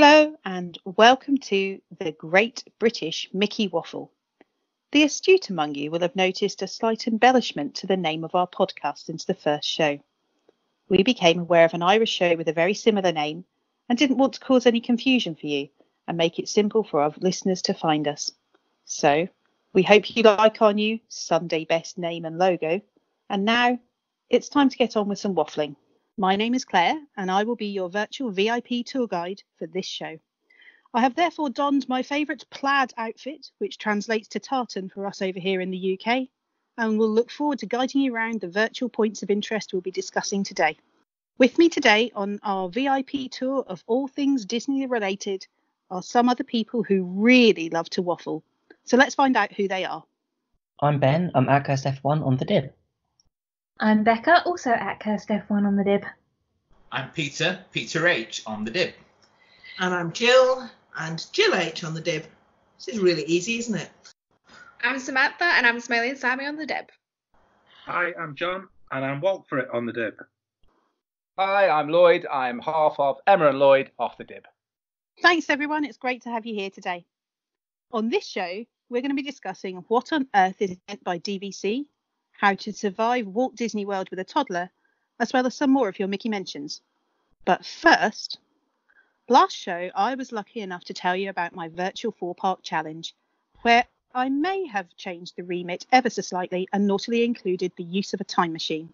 Hello and welcome to the Great British Mickey Waffle. The astute among you will have noticed a slight embellishment to the name of our podcast since the first show. We became aware of an Irish show with a very similar name and didn't want to cause any confusion for you and make it simple for our listeners to find us. So, we hope you like our new Sunday best name and logo. And now, it's time to get on with some waffling. My name is Claire, and I will be your virtual VIP tour guide for this show. I have therefore donned my favourite plaid outfit, which translates to tartan for us over here in the UK, and will look forward to guiding you around the virtual points of interest we'll be discussing today. With me today on our VIP tour of all things Disney related are some other people who really love to waffle. So let's find out who they are. I'm Ben, I'm at CursedF1 on the Dib. I'm Becca, also at CursedF1 on the Dib. I'm Peter H on the Dib. And I'm Jill, and Jill H on the Dib. This is really easy, isn't it? I'm Samantha, and I'm Smiling Sammie on the Dib. Hi, I'm John, and I'm Walt for it on the Dib. Hi, I'm Lloyd. I'm half of Emma and Lloyd off the Dib. Thanks everyone, it's great to have you here today. On this show, we're going to be discussing what on earth is meant by DVC, how to survive Walt Disney World with a toddler, as well as some more of your Mickey mentions. But first, last show I was lucky enough to tell you about my virtual 4-park challenge, where I may have changed the remit ever so slightly and naughtily included the use of a time machine.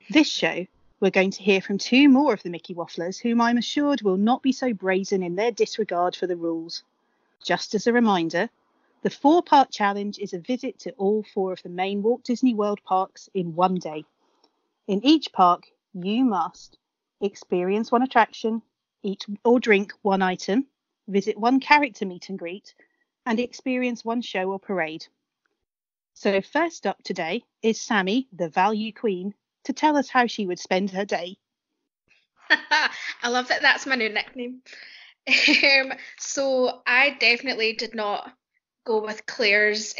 This show, we're going to hear from 2 more of the Mickey Wafflers, whom I'm assured will not be so brazen in their disregard for the rules. Just as a reminder, the 4-part challenge is a visit to all 4 of the main Walt Disney World parks in one day. In each park, you must experience one attraction, eat or drink one item, visit one character meet and greet, and experience one show or parade. So first up today is Sammie, the value queen, to tell us how she would spend her day. I love that that's my new nickname. So I definitely did not go with Claire's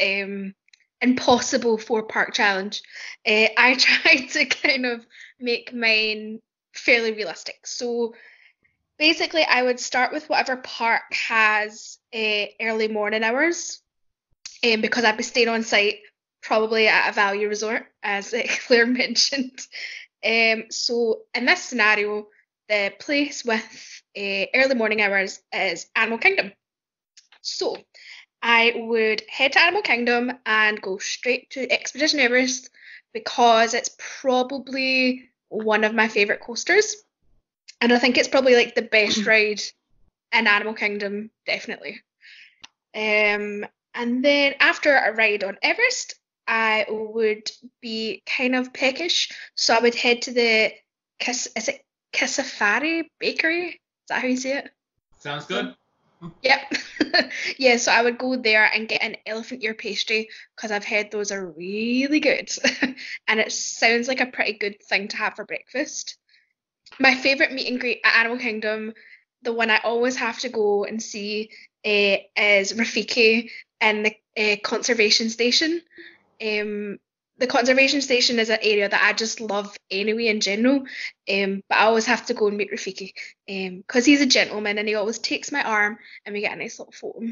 impossible 4-park challenge. I tried to kind of make mine fairly realistic. So basically I would start with whatever park has early morning hours, because I'd be staying on site probably at a value resort, as Claire mentioned. So in this scenario, the place with early morning hours is Animal Kingdom. So I would head to Animal Kingdom and go straight to Expedition Everest because it's probably one of my favourite coasters. And I think it's probably like the best ride in Animal Kingdom, definitely. And then after a ride on Everest, I would be kind of peckish. So I would head to the Kisafari Bakery? Is that how you say it? Sounds good. Yep. Yeah, so I would go there and get an elephant ear pastry because I've heard those are really good. And it sounds like a pretty good thing to have for breakfast. My favourite meet and greet at Animal Kingdom, the one I always have to go and see, is Rafiki in the conservation station. The conservation station is an area that I just love anyway in general, but I always have to go and meet Rafiki because he's a gentleman and he always takes my arm and we get a nice little photo.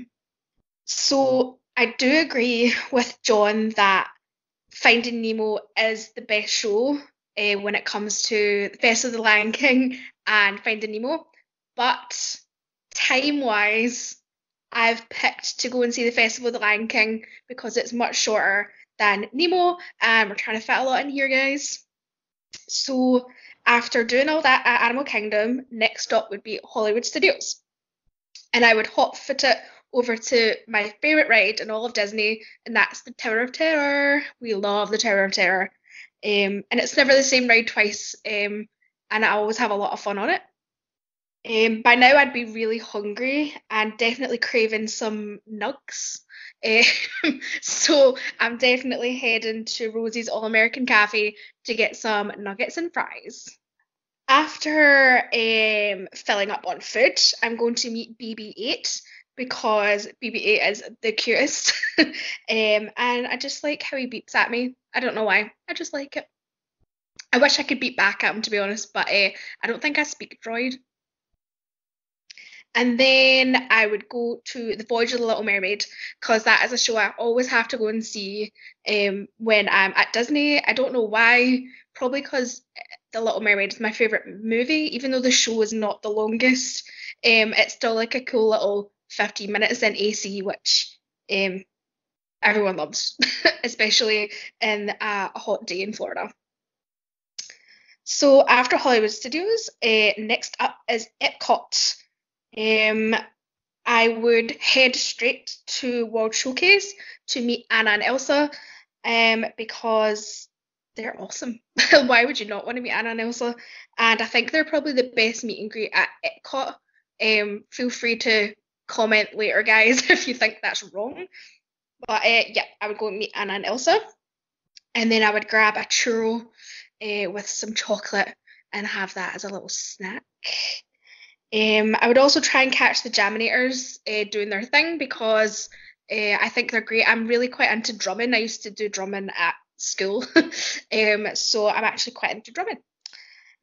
So I do agree with John that Finding Nemo is the best show when it comes to the Festival of the Lion King and Finding Nemo, but time-wise, I've picked to go and see the Festival of the Lion King because it's much shorter than Nemo, and we're trying to fit a lot in here, guys. So after doing all that at Animal Kingdom, next stop would be Hollywood Studios, and I would hot foot it over to my favourite ride in all of Disney, and that's the Tower of Terror. We love the Tower of Terror, and it's never the same ride twice, and I always have a lot of fun on it. By now I'd be really hungry and definitely craving some nugs. So I'm definitely heading to Rosie's All-American Cafe to get some nuggets and fries. After filling up on food, I'm going to meet BB-8 because BB-8 is the cutest. And I just like how he beeps at me. I don't know why. I just like it. I wish I could beep back at him, to be honest, but I don't think I speak droid. And then I would go to The Voyage of the Little Mermaid, because that is a show I always have to go and see when I'm at Disney. I don't know why, probably because The Little Mermaid is my favourite movie, even though the show is not the longest. It's still like a cool little 15 minutes in AC, which everyone loves, especially in a hot day in Florida. So after Hollywood Studios, next up is Epcot. I would head straight to World Showcase to meet Anna and Elsa, because they're awesome. Why would you not want to meet Anna and Elsa? And I think they're probably the best meet and greet at Epcot. Feel free to comment later, guys, if you think that's wrong. But yeah, I would go and meet Anna and Elsa, and then I would grab a churro with some chocolate and have that as a little snack. I would also try and catch the Jaminators doing their thing, because I think they're great. I'm really quite into drumming. I used to do drumming at school, so I'm actually quite into drumming.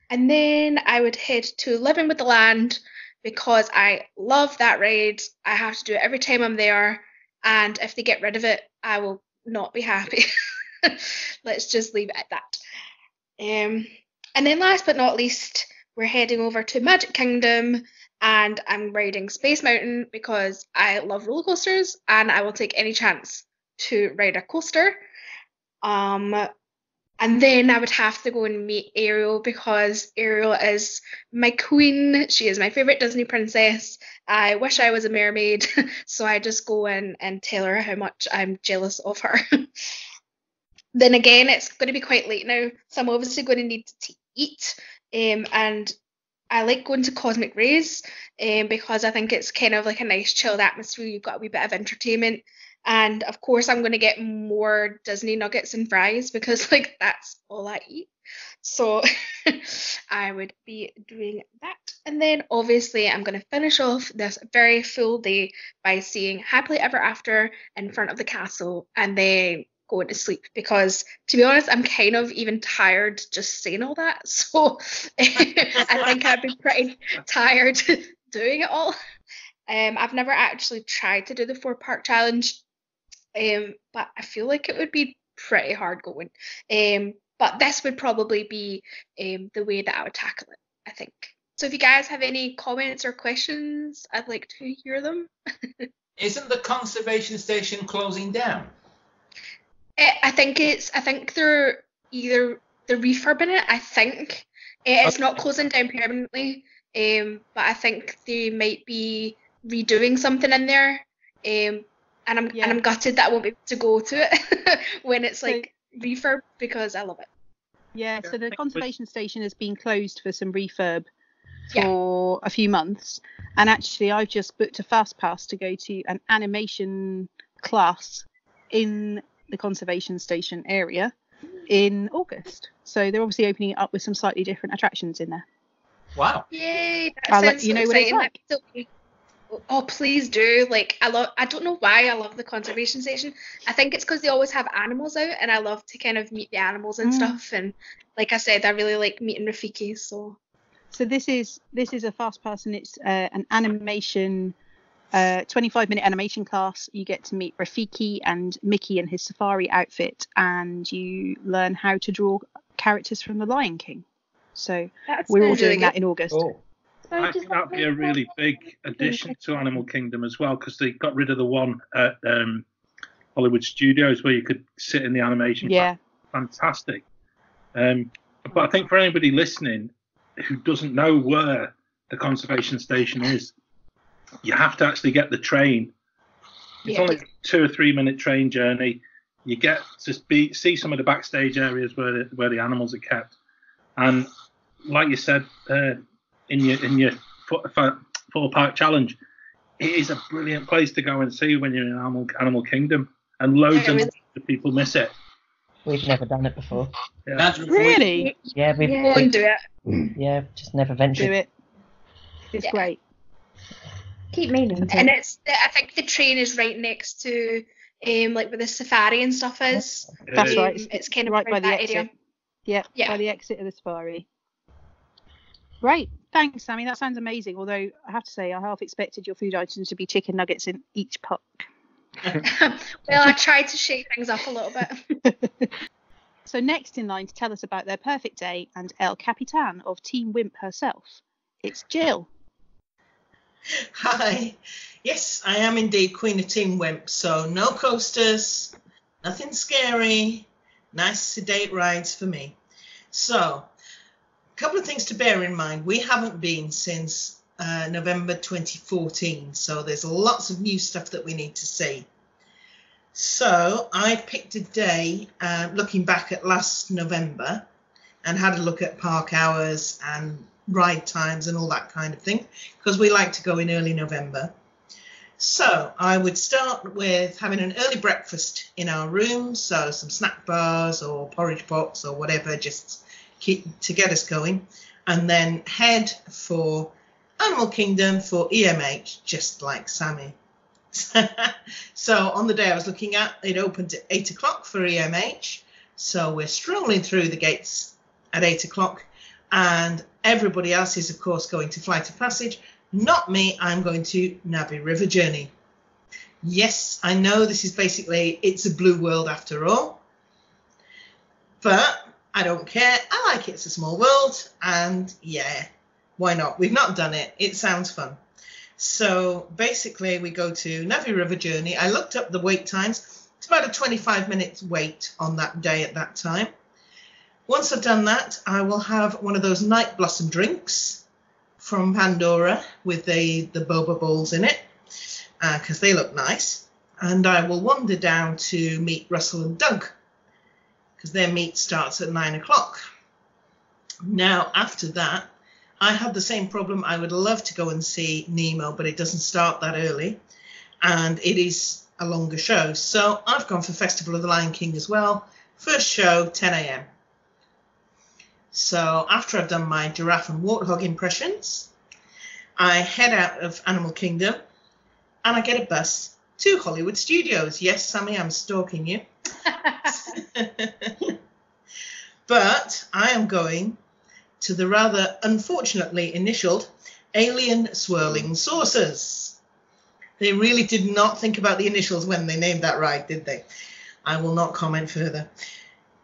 And then I would head to Living with the Land, because I love that ride. I have to do it every time I'm there, and if they get rid of it, I will not be happy. Let's just leave it at that. And then last but not least, we're heading over to Magic Kingdom, and I'm riding Space Mountain because I love roller coasters and I will take any chance to ride a coaster. And then I would have to go and meet Ariel, because Ariel is my queen. She is my favourite Disney princess. I wish I was a mermaid, so I just go in and tell her how much I'm jealous of her. Then again, it's going to be quite late now, so I'm obviously going to need to eat. And I like going to Cosmic Rays because I think it's kind of like a nice chilled atmosphere. You've got a wee bit of entertainment. And of course, I'm going to get more Disney nuggets and fries, because like that's all I eat. So I would be doing that. And then obviously I'm going to finish off this very full day by seeing Happily Ever After in front of the castle, and then going to sleep, because to be honest, I'm kind of even tired just saying all that. So I think I'd be pretty tired doing it all. I've never actually tried to do the 4-part challenge, but I feel like it would be pretty hard going. But this would probably be the way that I would tackle it, I think. So if you guys have any comments or questions, I'd like to hear them. Isn't the conservation station closing down? I think they're refurbing it. I think it's not closing down permanently, but I think they might be redoing something in there. And I'm gutted that I won't be able to go to it when it's like refurb, because I love it. Yeah, so the conservation station has been closed for some refurb for a few months, and actually I've just booked a fast pass to go to an animation class in the conservation station area in August. So they're obviously opening it up with some slightly different attractions in there. Wow. Yay, that I'll sounds let you so know what it's exciting. like. Oh, please do. Like, I don't know why I love the conservation station. I think it's because they always have animals out, and I love to kind of meet the animals and stuff. And like I said, I really like meeting Rafiki. So this is a fast pass, and it's an animation 25-minute animation class. You get to meet Rafiki and Mickey in his safari outfit, and you learn how to draw characters from The Lion King. So we're all doing that in August. Cool. I think that'd be a really big addition to Animal Kingdom as well, because they got rid of the one at Hollywood Studios where you could sit in the animation. Yeah. Fantastic. But I think for anybody listening who doesn't know where the conservation station is, you have to actually get the train. It's only a 2 or 3 minute train journey. You get to see some of the backstage areas where the animals are kept, and like you said in your 4-part challenge, it is a brilliant place to go and see when you're in Animal Kingdom, and loads of people miss it. We've never done it before. Yeah. Really? Yeah, we've go and do it. Yeah, just never ventured. Do it. It's great. Keep meaning to. And I think the train is right next to like where the safari and stuff is. That's right. It's kind of right by the that exit. area. Yeah, by the exit of the safari. Great. Thanks, Sammie. That sounds amazing. Although I have to say, I half expected your food items to be chicken nuggets in each pot. Well, I tried to shake things up a little bit. So next in line to tell us about their perfect day and El Capitan of Team Wimp herself, it's Jill. Hi. Yes, I am indeed Queen of Team Wimp. So no coasters, nothing scary, nice sedate rides for me. So a couple of things to bear in mind. We haven't been since November 2014. So there's lots of new stuff that we need to see. So I picked a day looking back at last November and had a look at park hours and ride times and all that kind of thing, because we like to go in early November. So I would start with having an early breakfast in our room, so some snack bars or porridge pots or whatever, just to get us going, and then head for Animal Kingdom for EMH, just like Sammie. So on the day I was looking at, it opened at 8 o'clock for EMH. So we're strolling through the gates at 8 o'clock, and everybody else is, of course, going to Flight of Passage. Not me, I'm going to Navi River Journey. Yes, I know this is basically, it's a blue world after all, but I don't care. I like It's a Small World, and yeah, why not? We've not done it. It sounds fun. So basically we go to Navi River Journey. I looked up the wait times. It's about a 25 minutes wait on that day at that time. Once I've done that, I will have one of those night blossom drinks from Pandora with the boba balls in it, because they look nice. And I will wander down to meet Russell and Doug, because their meet starts at 9 o'clock. Now, after that, I had the same problem. I would love to go and see Nemo, but it doesn't start that early, and it is a longer show. So I've gone for Festival of the Lion King as well. First show, 10 a.m. So after I've done my giraffe and warthog impressions, I head out of Animal Kingdom, and I get a bus to Hollywood Studios. Yes, Sammie, I'm stalking you. But I am going to the rather unfortunately initialed Alien Swirling Saucers. They really did not think about the initials when they named that ride, did they? I will not comment further.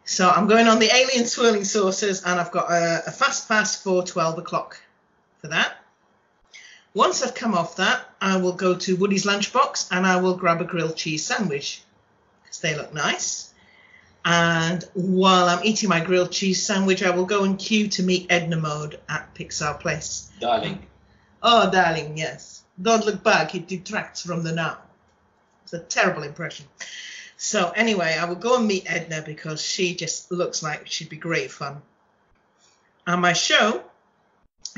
So I'm going on the Alien Swirling Saucers, and I've got a fast pass for 12 o'clock for that. Once I've come off that, I will go to Woody's Lunchbox and I will grab a grilled cheese sandwich, because they look nice. And while I'm eating my grilled cheese sandwich, I will go and queue to meet Edna Mode at Pixar Place. Darling. Oh, darling, yes. Don't look back, it detracts from the now. It's a terrible impression. So anyway, I will go and meet Edna, because she just looks like she'd be great fun. And my show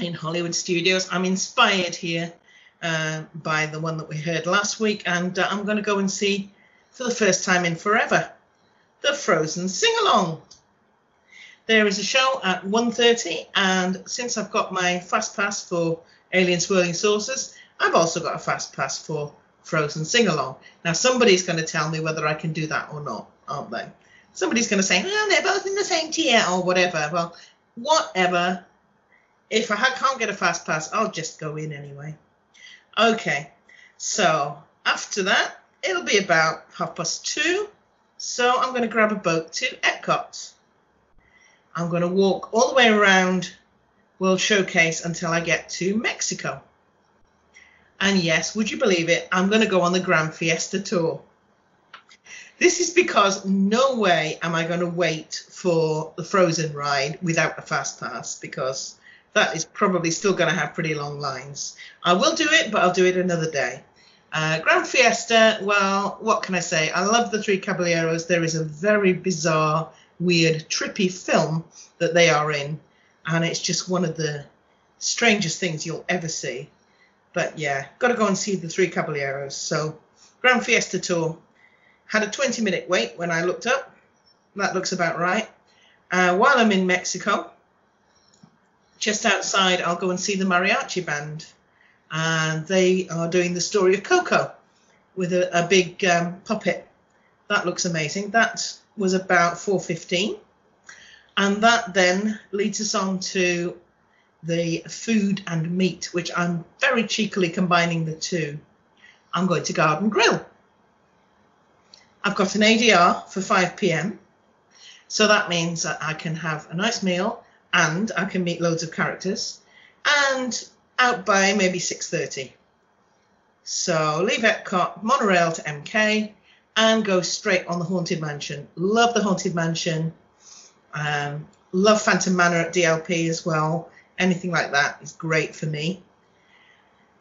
in Hollywood Studios, I'm inspired here by the one that we heard last week, and I'm going to go and see, for the first time in forever, the Frozen Sing-Along. There is a show at 1:30, and since I've got my fast pass for Alien Swirling Saucers, I've also got a fast pass for Frozen Sing-Along. Now, somebody's going to tell me whether I can do that or not, aren't they? Somebody's going to say, well, they're both in the same tier or whatever. Well, whatever. If I can't get a fast pass, I'll just go in anyway. Okay, so after that, it'll be about 2:30. So I'm going to grab a boat to Epcot. I'm going to walk all the way around World Showcase until I get to Mexico. And yes, would you believe it, I'm going to go on the Grand Fiesta Tour. This is because no way am I going to wait for the Frozen ride without a fast pass, because that is probably still going to have pretty long lines. I will do it, but I'll do it another day. Grand Fiesta, well, what can I say? I love the Three Caballeros. There is a very bizarre, weird, trippy film that they are in, and it's just one of the strangest things you'll ever see. But yeah, got to go and see the Three Caballeros. So Grand Fiesta Tour. Had a 20-minute wait when I looked up. That looks about right. While I'm in Mexico, just outside, I'll go and see the mariachi band. And they are doing the story of Coco with a big puppet. That looks amazing. That was about 4:15. And that then leads us on to the food and meat, which I'm very cheekily combining the two, I'm going to garden grill. I've got an ADR for 5 p.m. So that means that I can have a nice meal and I can meet loads of characters and out by maybe 6:30. So leave Epcot, monorail to MK and go straight on the Haunted Mansion. Love the Haunted Mansion. Love Phantom Manor at DLP as well. Anything like that is great for me.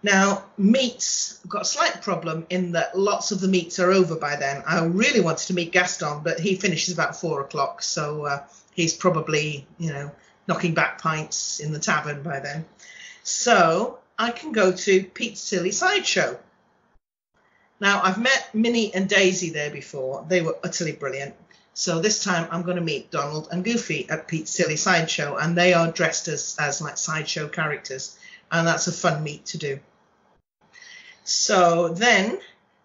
Now, meats, I've got a slight problem in that lots of the meats are over by then. I really wanted to meet Gaston, but he finishes about 4 o'clock, so he's probably, knocking back pints in the tavern by then. So I can go to Pete's Silly Sideshow. Now, I've met Minnie and Daisy there before. They were utterly brilliant. So this time I'm going to meet Donald and Goofy at Pete's Silly Sideshow, and they are dressed as like sideshow characters, and that's a fun meet to do. So then,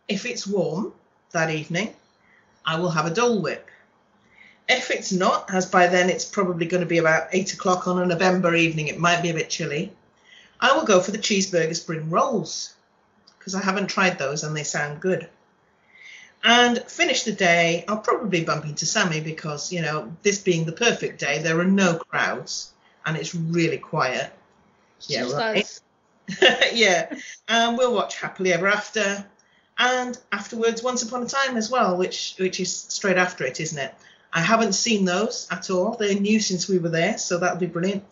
if it's warm that evening, I will have a Dole Whip. If it's not, as by then it's probably going to be about 8 o'clock on a November evening, it might be a bit chilly, I will go for the cheeseburger spring rolls, because I haven't tried those and they sound good. And finish the day, I'll probably bump into Sammie because, this being the perfect day, there are no crowds and it's really quiet. Yeah, right. Yeah, and we'll watch Happily Ever After, and afterwards Once Upon a Time as well, which is straight after it, isn't it? I haven't seen those at all. They're new since we were there, so that'll be brilliant.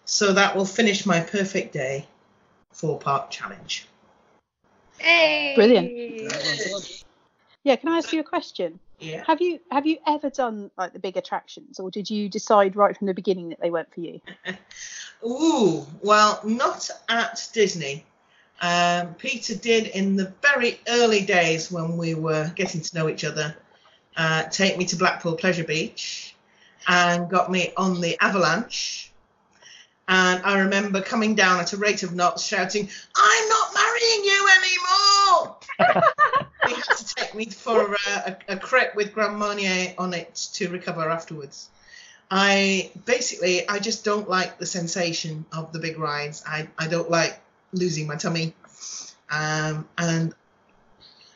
So that will finish my perfect day 4-part challenge. Hey! Brilliant. Yeah, can I ask you a question? Yeah. Have you ever done like the big attractions, or did you decide right from the beginning that they weren't for you? Ooh, well, not at Disney. Peter did in the very early days when we were getting to know each other, take me to Blackpool Pleasure Beach and got me on the Avalanche. And I remember coming down at a rate of knots shouting, "I'm not marrying you anymore!" He had to take me for a crepe with Grand Marnier on it to recover afterwards. I just don't like the sensation of the big rides. I don't like losing my tummy. And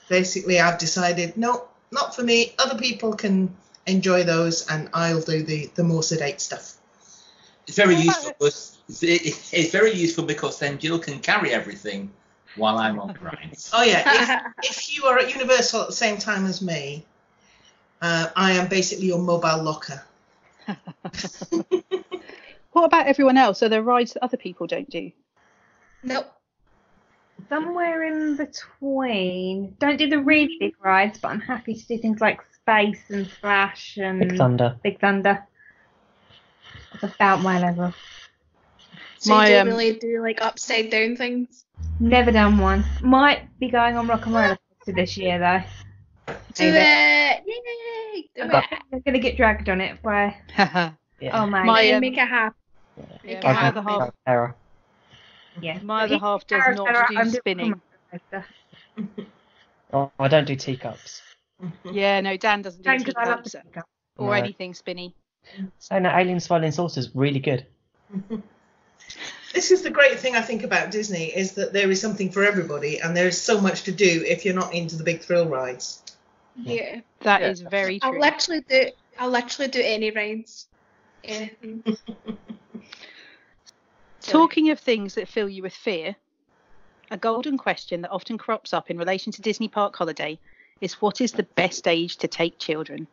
basically I've decided, no, not for me. Other people can enjoy those and I'll do the more sedate stuff. It's very useful. It's very useful because then Jill can carry everything while I'm on the rides. Oh yeah, if you are at Universal at the same time as me, I am basically your mobile locker. What about everyone else? Are there rides that other people don't do? Nope. Somewhere in between. Don't do the really big rides, but I'm happy to do things like Space and Splash and Big Thunder. That's about my level. So you don't really do like upside down things? Never done one. Might be going on Rock and Roller Coaster this year though. Do it! Yay! Do it! I'm gonna get dragged on it by. Yeah. Oh man. Make it happen. Yeah, my other half. Error. Yeah. My other half does not do spinning. Oh, I don't do teacups. Yeah, no, Dan doesn't do Because I love the teacups teacup. or No. anything spinny. So no, Alien Swirling Saucer's really good. This is the great thing I think about Disney, is that there is something for everybody and there is so much to do if you're not into the big thrill rides. Yeah. That is very true. I'll literally do any rides. Anything. Talking of things that fill you with fear, a golden question that often crops up in relation to Disney Park Holiday is, what is the best age to take children?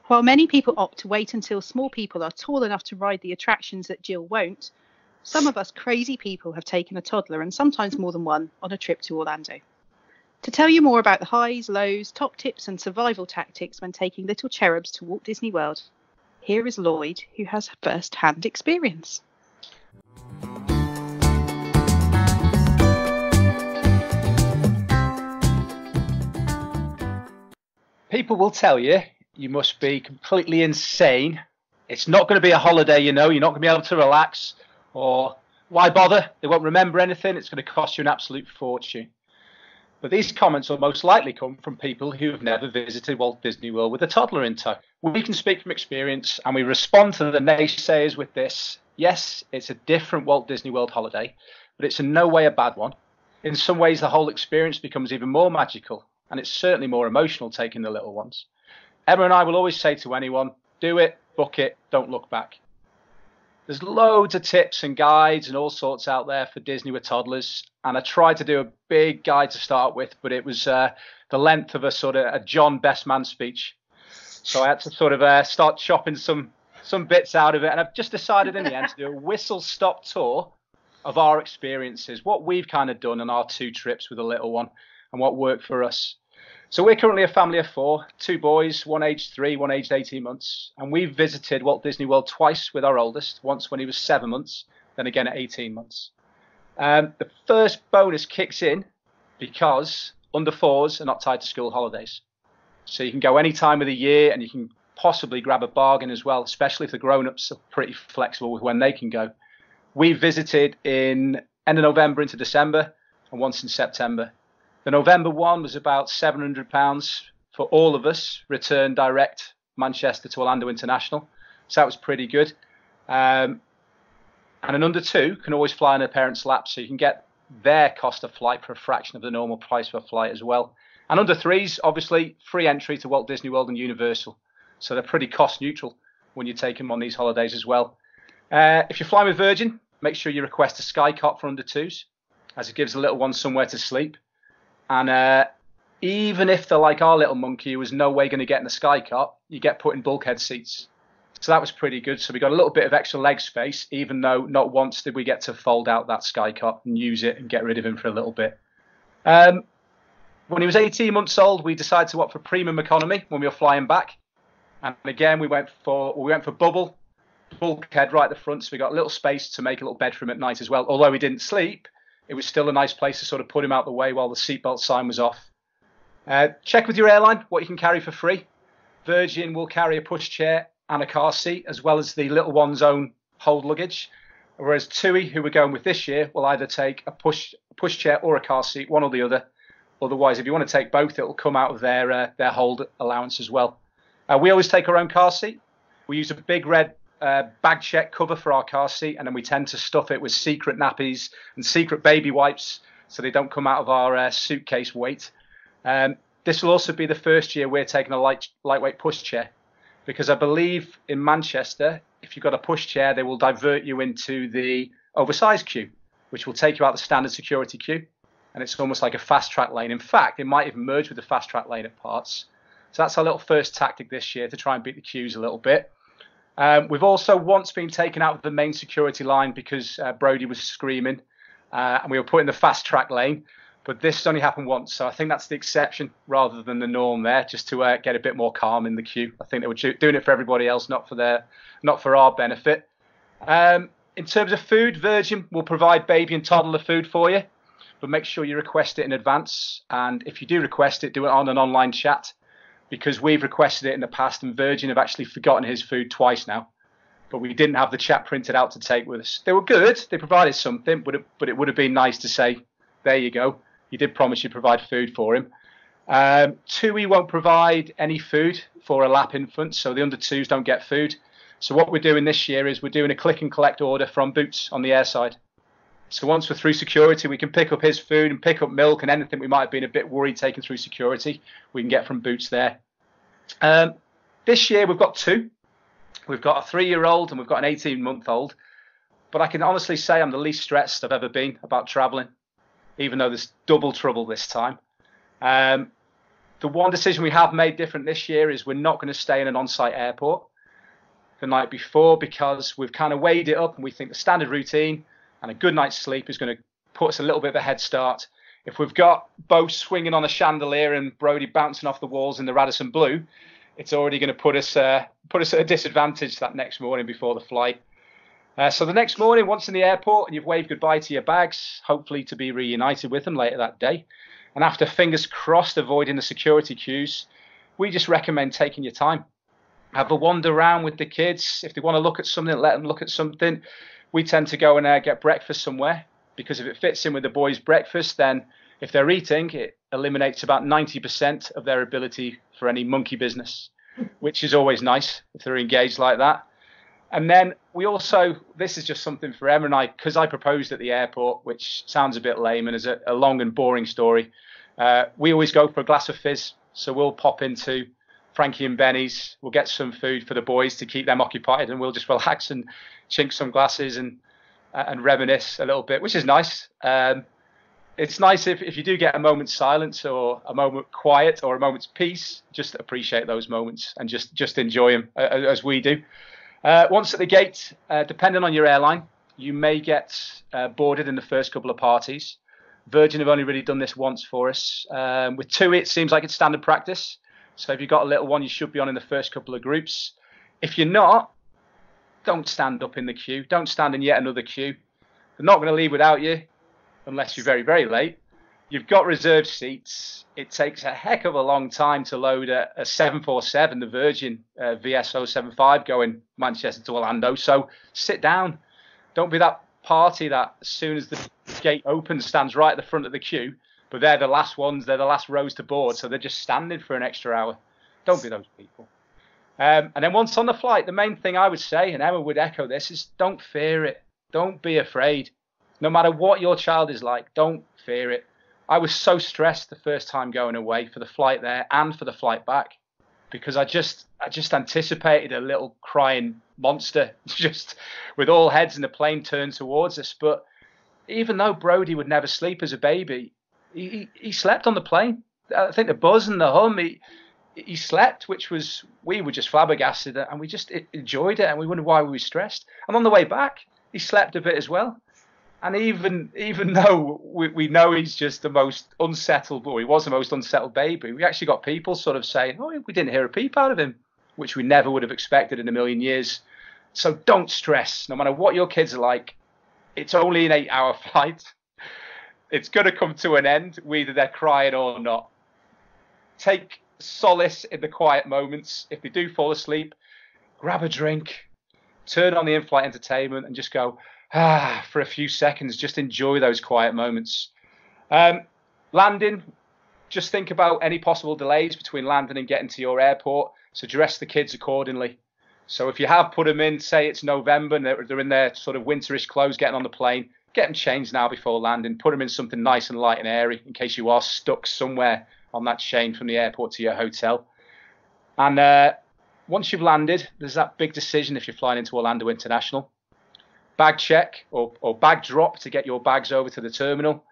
While many people opt to wait until small people are tall enough to ride the attractions that Jill won't, some of us crazy people have taken a toddler, and sometimes more than one, on a trip to Orlando. To tell you more about the highs, lows, top tips and survival tactics when taking little cherubs to Walt Disney World, here is Lloyd, who has first-hand experience. People will tell you must be completely insane. It's not going to be a holiday, you're not going to be able to relax, or why bother? They won't remember anything. It's going to cost you an absolute fortune. But these comments will most likely come from people who have never visited Walt Disney World with a toddler in tow. We can speak from experience, and we respond to the naysayers with this. Yes, it's a different Walt Disney World holiday, but it's in no way a bad one. In some ways, the whole experience becomes even more magical, and it's certainly more emotional taking the little ones. Emma and I will always say to anyone, do it, book it, don't look back. There's loads of tips and guides and all sorts out there for Disney with toddlers. And I tried to do a big guide to start with, but it was the length of a John Best Man speech. So I had to start chopping some bits out of it. And I've just decided in the end to do a whistle-stop tour of our experiences, what we've kind of done on our 2 trips with the little one and what worked for us. So we're currently a family of 4, 2 boys, one aged 3, one aged 18 months. And we've visited Walt Disney World twice with our oldest, once when he was 7 months, then again at 18 months. The first bonus kicks in because under 4s are not tied to school holidays. So you can go any time of the year and you can possibly grab a bargain as well, especially if the grown-ups are pretty flexible with when they can go. We visited in end of November into December and once in September. The November one was about £700 for all of us, return direct Manchester to Orlando International. So that was pretty good. And an under 2 can always fly in a parent's lap, so you can get their cost of flight for a fraction of the normal price for a flight as well. And under 3s, obviously, free entry to Walt Disney World and Universal. So they're pretty cost neutral when you take them on these holidays as well. If you're flying with Virgin, make sure you request a sky cot for under 2s, as it gives the little one somewhere to sleep. And even if they're like our little monkey who was no way going to get in the sky cot, you get put in bulkhead seats. So that was pretty good. So we got a little bit of extra leg space, even though not once did we get to fold out that sky cot and use it and get rid of him for a little bit. When he was 18 months old, we decided to opt for premium economy when we were flying back. And again, we went for bubble, bulkhead right at the front. So we got a little space to make a little bed for him at night as well. Although he didn't sleep, it was still a nice place to sort of put him out the way while the seatbelt sign was off. Check with your airline what you can carry for free. Virgin will carry a pushchair and a car seat, as well as the little one's own hold luggage. Whereas TUI, who we're going with this year, will either take a pushchair or a car seat, one or the other. Otherwise, if you want to take both, it will come out of their hold allowance as well. We always take our own car seat. We use a big red bag check cover for our car seat, and then we tend to stuff it with secret nappies and secret baby wipes so they don't come out of our suitcase weight. This will also be the first year we're taking a lightweight pushchair, because I believe in Manchester, if you've got a pushchair, they will divert you into the oversized queue, which will take you out the standard security queue. And it's almost like a fast track lane. In fact, it might even merge with the fast track lane at parts. So that's our little first tactic this year to try and beat the queues a little bit. We've also once been taken out of the main security line because Brody was screaming and we were put in the fast track lane. But this has only happened once. So I think that's the exception rather than the norm there, just to get a bit more calm in the queue. I think they were doing it for everybody else, not for our benefit. In terms of food, Virgin will provide baby and toddler food for you, but make sure you request it in advance. And if you do request it, do it on an online chat, because we've requested it in the past and Virgin have actually forgotten his food twice now. But we didn't have the chat printed out to take with us. They were good. They provided something, but it would have been nice to say, there you go. You did promise you'd provide food for him. TUI won't provide any food for a lap infant, so the under 2s don't get food. So what we're doing this year is we're doing a click and collect order from Boots on the airside. So once we're through security, we can pick up his food and pick up milk and anything we might have been a bit worried taking through security, we can get from Boots there. This year we've got 2. We've got a 3-year-old and we've got an 18-month-old. But I can honestly say I'm the least stressed I've ever been about travelling, even though there's double trouble this time. The one decision we have made different this year is we're not going to stay in an on-site airport the night before, because we've kind of weighed it up and we think the standard routine and a good night's sleep is going to put us a little bit of a head start. If we've got Bo swinging on a chandelier and Brody bouncing off the walls in the Radisson Blue, it's already going to put us at a disadvantage that next morning before the flight. So the next morning, once in the airport and you've waved goodbye to your bags, hopefully to be reunited with them later that day, and after fingers crossed avoiding the security queues, we just recommend taking your time. Have a wander around with the kids. If they want to look at something, let them look at something. We tend to go and get breakfast somewhere, because if it fits in with the boys' breakfast, then If they're eating, it eliminates about 90% of their ability for any monkey business, which is always nice if they're engaged like that. And then we also, this is just something for Emma and I, because I proposed at the airport, which sounds a bit lame and is a long and boring story. We always go for a glass of fizz. So we'll pop into Frankie and Benny's. We'll get some food for the boys to keep them occupied, and we'll just relax and chink some glasses and reminisce a little bit, which is nice. It's nice if you do get a moment's silence or a moment quiet or a moment's peace, just appreciate those moments and just enjoy them as we do. Once at the gate, depending on your airline, you may get boarded in the first couple of parties. Virgin have only really done this once for us. With TUI, it seems like it's standard practice. So if you've got a little one, you should be on in the first couple of groups. If you're not, don't stand up in the queue. Don't stand in yet another queue. They're not going to leave without you unless you're very, very late. You've got reserved seats. It takes a heck of a long time to load a 747, the Virgin VS075 going Manchester to Orlando. So sit down. Don't be that party that as soon as the gate opens stands right at the front of the queue, but they're the last ones, they're the last rows to board, so they're just standing for an extra hour. Don't be those people. And then once on the flight, the main thing I would say, and Emma would echo this, is don't fear it. Don't be afraid. No matter what your child is like, don't fear it. I was so stressed the first time going away for the flight there and for the flight back, because I just anticipated a little crying monster just with all heads in the plane turned towards us. But even though Brody would never sleep as a baby, he slept on the plane. I think the buzz and the hum, he slept, which was, we were just flabbergasted and we just enjoyed it, and we wondered why we were stressed. And on the way back, he slept a bit as well. And even though we know he's just the most unsettled boy, he was the most unsettled baby, we actually got people sort of saying, oh, we didn't hear a peep out of him, which we never would have expected in a million years. So don't stress. No matter what your kids are like, it's only an 8-hour flight. It's going to come to an end, whether they're crying or not. Take solace in the quiet moments. If they do fall asleep, grab a drink, turn on the in-flight entertainment and just go, for a few seconds. Just enjoy those quiet moments. Landing, just think about any possible delays between landing and getting to your airport. So dress the kids accordingly. So if you have put them in, say it's November and they're in their sort of winterish clothes getting on the plane, get them changed now before landing. Put them in something nice and light and airy in case you are stuck somewhere on that chain from the airport to your hotel. And once you've landed, there's that big decision if you're flying into Orlando International. Bag check or bag drop to get your bags over to the terminal,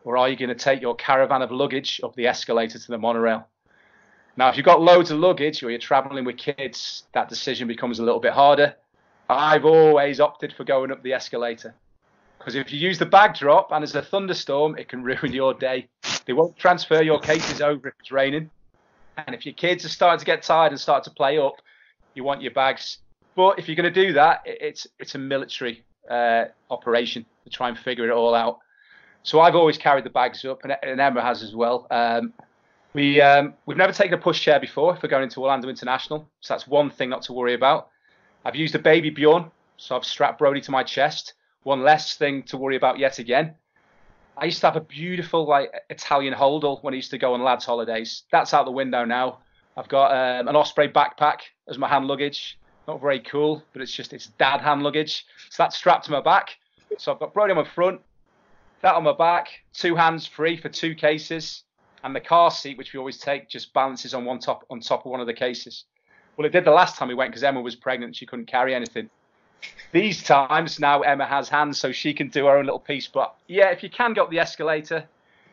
or are you going to take your caravan of luggage up the escalator to the monorail? Now, if you've got loads of luggage or you're traveling with kids, that decision becomes a little bit harder. I've always opted for going up the escalator, because if you use the bag drop and there's a thunderstorm, it can ruin your day. They won't transfer your cases over if it's raining. And if your kids are starting to get tired and start to play up, you want your bags. But if you're going to do that, it's a military operation to try and figure it all out. So I've always carried the bags up, and Emma has as well. We've never taken a pushchair before if we're going into Orlando International, so that's one thing not to worry about. I've used a baby Bjorn, so I've strapped Brody to my chest. One less thing to worry about yet again. I used to have a beautiful Italian holdall when I used to go on lads' holidays. That's out the window now. I've got an Osprey backpack as my hand luggage. Not very cool, but it's dad hand luggage. So that's strapped to my back. So I've got Brody on my front, that on my back, 2 hands free for 2 cases, and the car seat, which we always take, just balances on top of one of the cases. Well, it did the last time we went because Emma was pregnant and she couldn't carry anything. These times now Emma has hands, so she can do her own little piece. But yeah, if you can go up the escalator,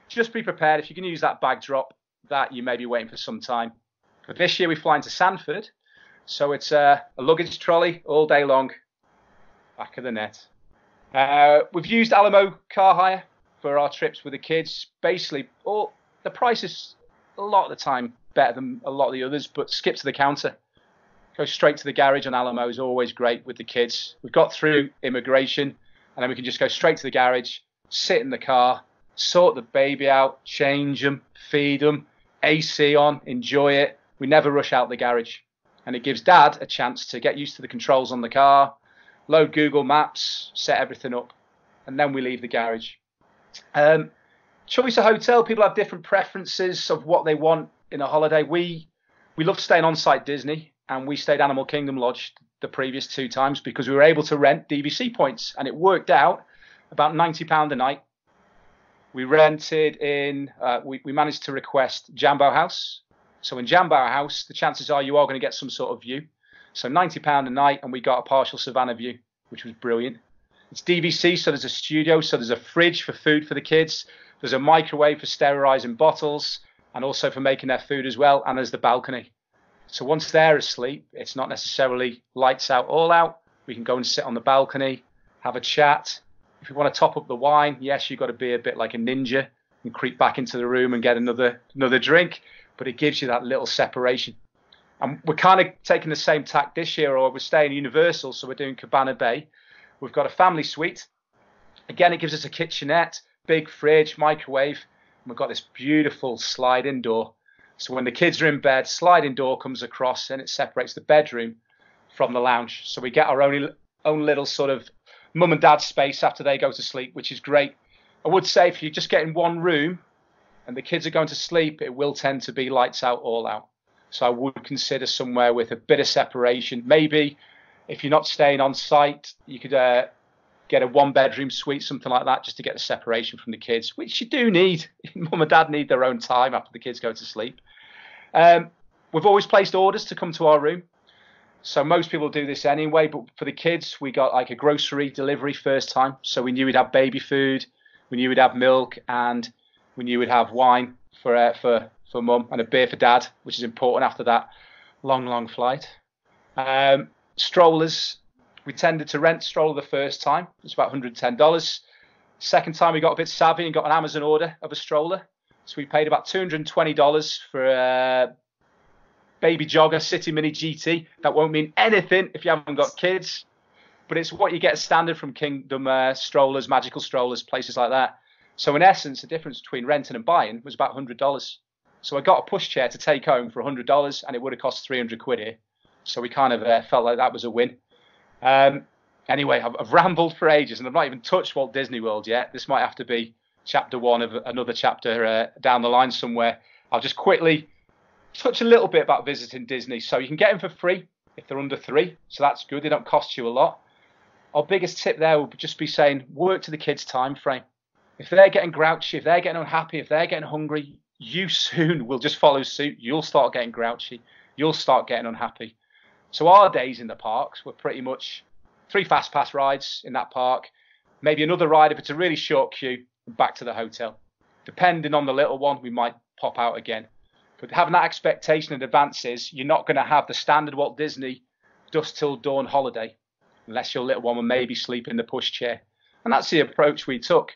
just be prepared. If you can use that bag drop, that you may be waiting for some time. But this year we fly into Sanford. So it's a luggage trolley all day long, back of the net. We've used Alamo car hire for our trips with the kids. Basically, the price is a lot of the time better than a lot of the others, but skip to the counter. Go straight to the garage on Alamo is always great with the kids. We've got through immigration, and then we can just go straight to the garage, sit in the car, sort the baby out, change them, feed them, AC on, enjoy it. We never rush out the garage. And it gives Dad a chance to get used to the controls on the car, load Google Maps, set everything up, and then we leave the garage. Choice of hotel, people have different preferences of what they want in a holiday. We love staying on site Disney, and we stayed Animal Kingdom Lodge the previous 2 times because we were able to rent DVC points, and it worked out about £90 a night. We rented in, we managed to request Jambo House. So in Jambo House, the chances are you are going to get some sort of view. So £90 a night, and we got a partial savannah view, which was brilliant. It's DVC, so there's a studio, so there's a fridge for food for the kids. There's a microwave for sterilizing bottles and also for making their food as well. And there's the balcony. So once they're asleep, it's not necessarily lights out, all out. We can go and sit on the balcony, have a chat. If you want to top up the wine, yes, you've got to be a bit like a ninja and creep back into the room and get another drink. But it gives you that little separation. And we're kind of taking the same tack this year, or we're staying Universal, so we're doing Cabana Bay. We've got a family suite. Again, it gives us a kitchenette, big fridge, microwave, and we've got this beautiful slide-in door. So when the kids are in bed, sliding door comes across and it separates the bedroom from the lounge. So we get our own little sort of mum and dad space after they go to sleep, which is great. I would say if you just get in one room and the kids are going to sleep, it will tend to be lights out, all out. So I would consider somewhere with a bit of separation. Maybe if you're not staying on site, you could get a 1-bedroom suite, something like that, just to get the separation from the kids, which you do need. Mum and dad need their own time after the kids go to sleep. We've always placed orders to come to our room. So most people do this anyway, but for the kids, we got like a grocery delivery first time. So we knew we'd have baby food, we knew we'd have milk, and we knew we'd have wine for mum and a beer for dad, which is important after that long flight. Strollers, we tended to rent stroller the first time. It's about $110. Second time we got a bit savvy and got an Amazon order of a stroller. So we paid about $220 for a baby jogger City Mini GT. That won't mean anything if you haven't got kids, but it's what you get standard from Kingdom strollers, magical strollers, places like that. So in essence, the difference between renting and buying was about $100. So I got a pushchair to take home for $100, and it would have cost £300 here. So we kind of felt like that was a win. Anyway, I've rambled for ages, and I've not even touched Walt Disney World yet. This might have to be chapter 1 of another chapter down the line somewhere. I'll just quickly touch a little bit about visiting Disney. So you can get them for free if they're under 3. So that's good. They don't cost you a lot. Our biggest tip there would just be saying work to the kids' time frame. If they're getting grouchy, if they're getting unhappy, if they're getting hungry, you soon will just follow suit. You'll start getting grouchy. You'll start getting unhappy. So our days in the parks were pretty much 3 fast pass rides in that park, maybe another ride if it's a really short queue, and back to the hotel. Depending on the little one, we might pop out again. But having that expectation in advance is you're not going to have the standard Walt Disney dusk till dawn holiday unless your little one will maybe sleep in the pushchair. And that's the approach we took.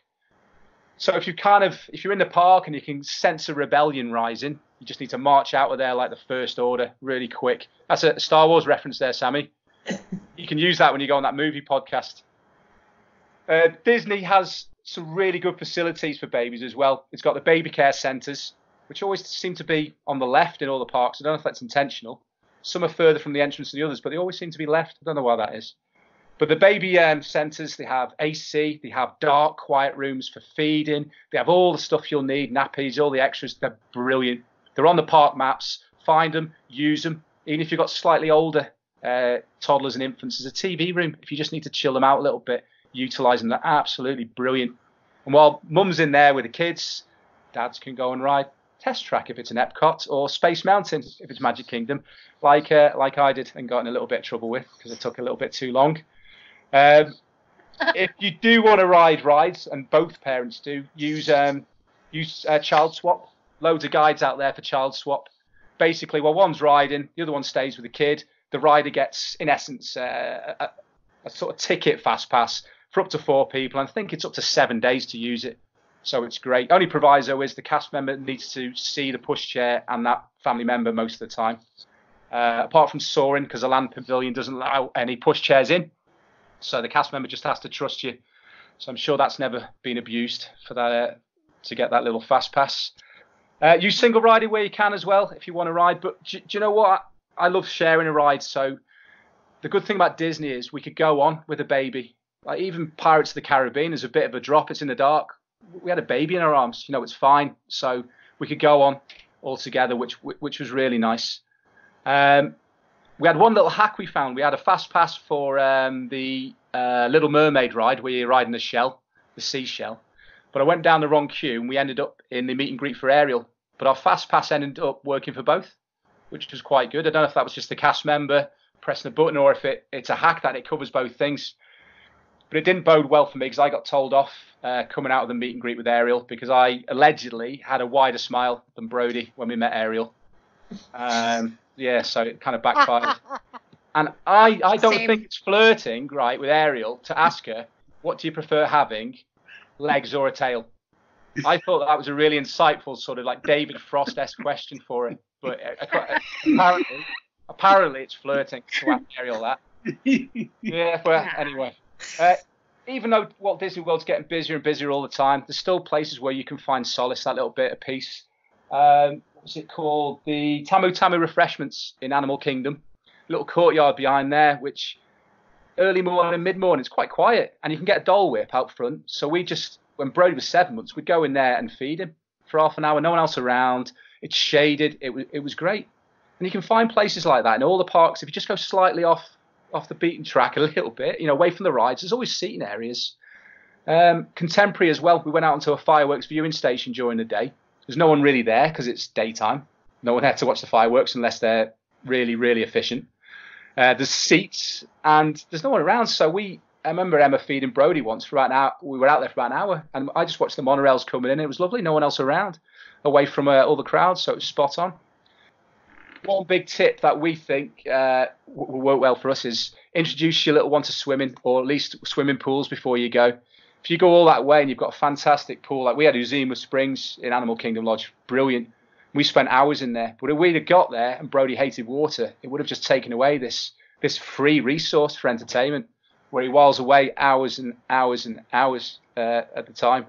So if you're in the park and you can sense a rebellion rising, you just need to march out of there like the First Order really quick. That's a Star Wars reference there, Sammie. You can use that when you go on that movie podcast. Disney has some really good facilities for babies as well. It's got the baby care centres, which always seem to be on the left in all the parks. I don't know if that's intentional. Some are further from the entrance than the others, but they always seem to be left. I don't know why that is. But the baby centres, they have AC, they have dark, quiet rooms for feeding. They have all the stuff you'll need, nappies, all the extras. They're brilliant. They're on the park maps. Find them, use them. Even if you've got slightly older toddlers and infants, there's a TV room. If you just need to chill them out a little bit, utilise them. They're absolutely brilliant. And while mum's in there with the kids, dads can go and ride Test Track if it's an Epcot, or Space Mountain if it's Magic Kingdom, like I did and got in a little bit of trouble with because it took a little bit too long. If you do want to ride rides, and both parents do, use child swap. Loads of guides out there for child swap. Basically, while one's riding, the other one stays with the kid. The rider gets, in essence, a sort of ticket fast pass for up to 4 people. And I think it's up to 7 days to use it. So it's great. Only proviso is the cast member needs to see the pushchair and that family member most of the time. Apart from soaring, because the land pavilion doesn't allow any pushchairs in. So the cast member just has to trust you. So I'm sure that's never been abused for that to get that little fast pass. Use single riding where you can as well if you want to ride. But do you know what? I love sharing a ride. So the good thing about Disney is we could go on with a baby. Like even Pirates of the Caribbean is a bit of a drop. It's in the dark. we had a baby in our arms. It's fine. So we could go on all together, which was really nice. We had one little hack we found. We had a fast pass for the Little Mermaid ride where you're riding the seashell. But I went down the wrong queue and we ended up in the meet and greet for Ariel. But our fast pass ended up working for both, which was quite good. I don't know if that was just the cast member pressing a button or if it's a hack that it covers both things. But it didn't bode well for me because I got told off coming out of the meet and greet with Ariel because I allegedly had a wider smile than Brody when we met Ariel. So it kind of backfired. And I don't think it's flirting, right, with Ariel to ask her, what do you prefer having, legs or a tail? I thought that was a really insightful sort of like David Frost-esque question for it. But apparently it's flirting to ask Ariel that. Yeah, but anyway. Even though Walt Disney World's getting busier and busier all the time, there's still places where you can find solace, that little bit of peace. What's it called? The Tamu Tamu Refreshments in Animal Kingdom. A little courtyard behind there, which early morning, mid-morning, it's quite quiet. And you can get a Dole Whip out front. So we just, when Brody was 7 months, we'd go in there and feed him for half an hour. No one else around. It's shaded. It was great. And you can find places like that in all the parks. If you just go slightly off the beaten track a little bit, away from the rides, there's always seating areas. Contemporary as well. We went out onto a fireworks viewing station during the day. There's no one really there because it's daytime. No one had to watch the fireworks unless they're really, really efficient. There's seats and there's no one around. So I remember Emma feeding Brody once for about an hour. We were out there for about an hour and I just watched the monorails coming in. It was lovely. No one else around, away from all the crowds. So it was spot on. One big tip that we think will work well for us is introduce your little one to swimming, or at least swimming pools before you go. If you go all that way and you've got a fantastic pool, like we had Uzima Springs in Animal Kingdom Lodge, brilliant. We spent hours in there. But if we'd have got there and Brody hated water, it would have just taken away this free resource for entertainment, where he whiles away hours and hours and hours at the time.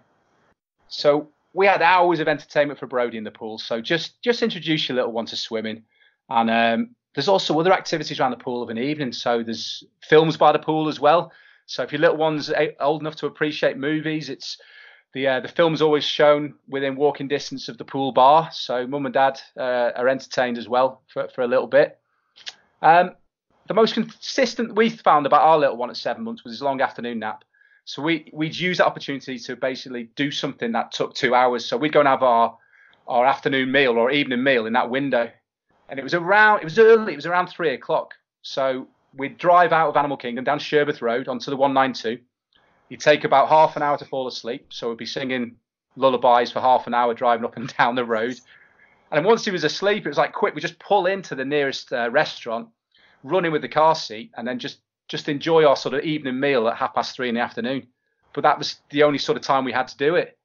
So we had hours of entertainment for Brody in the pool. So just introduce your little one to swimming. And there's also other activities around the pool of an evening. So there's films by the pool as well. So if your little one's old enough to appreciate movies, it's the film's always shown within walking distance of the pool bar. So mum and dad are entertained as well for a little bit. The most consistent we found about our little one at 7 months was his long afternoon nap. So we'd use that opportunity to basically do something that took 2 hours. So we'd go and have our afternoon meal or evening meal in that window. And it was early, it was around 3 o'clock. So we'd drive out of Animal Kingdom down Sherbeth Road onto the 192. You'd take about half an hour to fall asleep. So we'd be singing lullabies for half an hour driving up and down the road. And then once he was asleep, it was like quick, we just pull into the nearest restaurant, run in with the car seat, and then just enjoy our sort of evening meal at 3:30 in the afternoon. But that was the only sort of time we had to do it.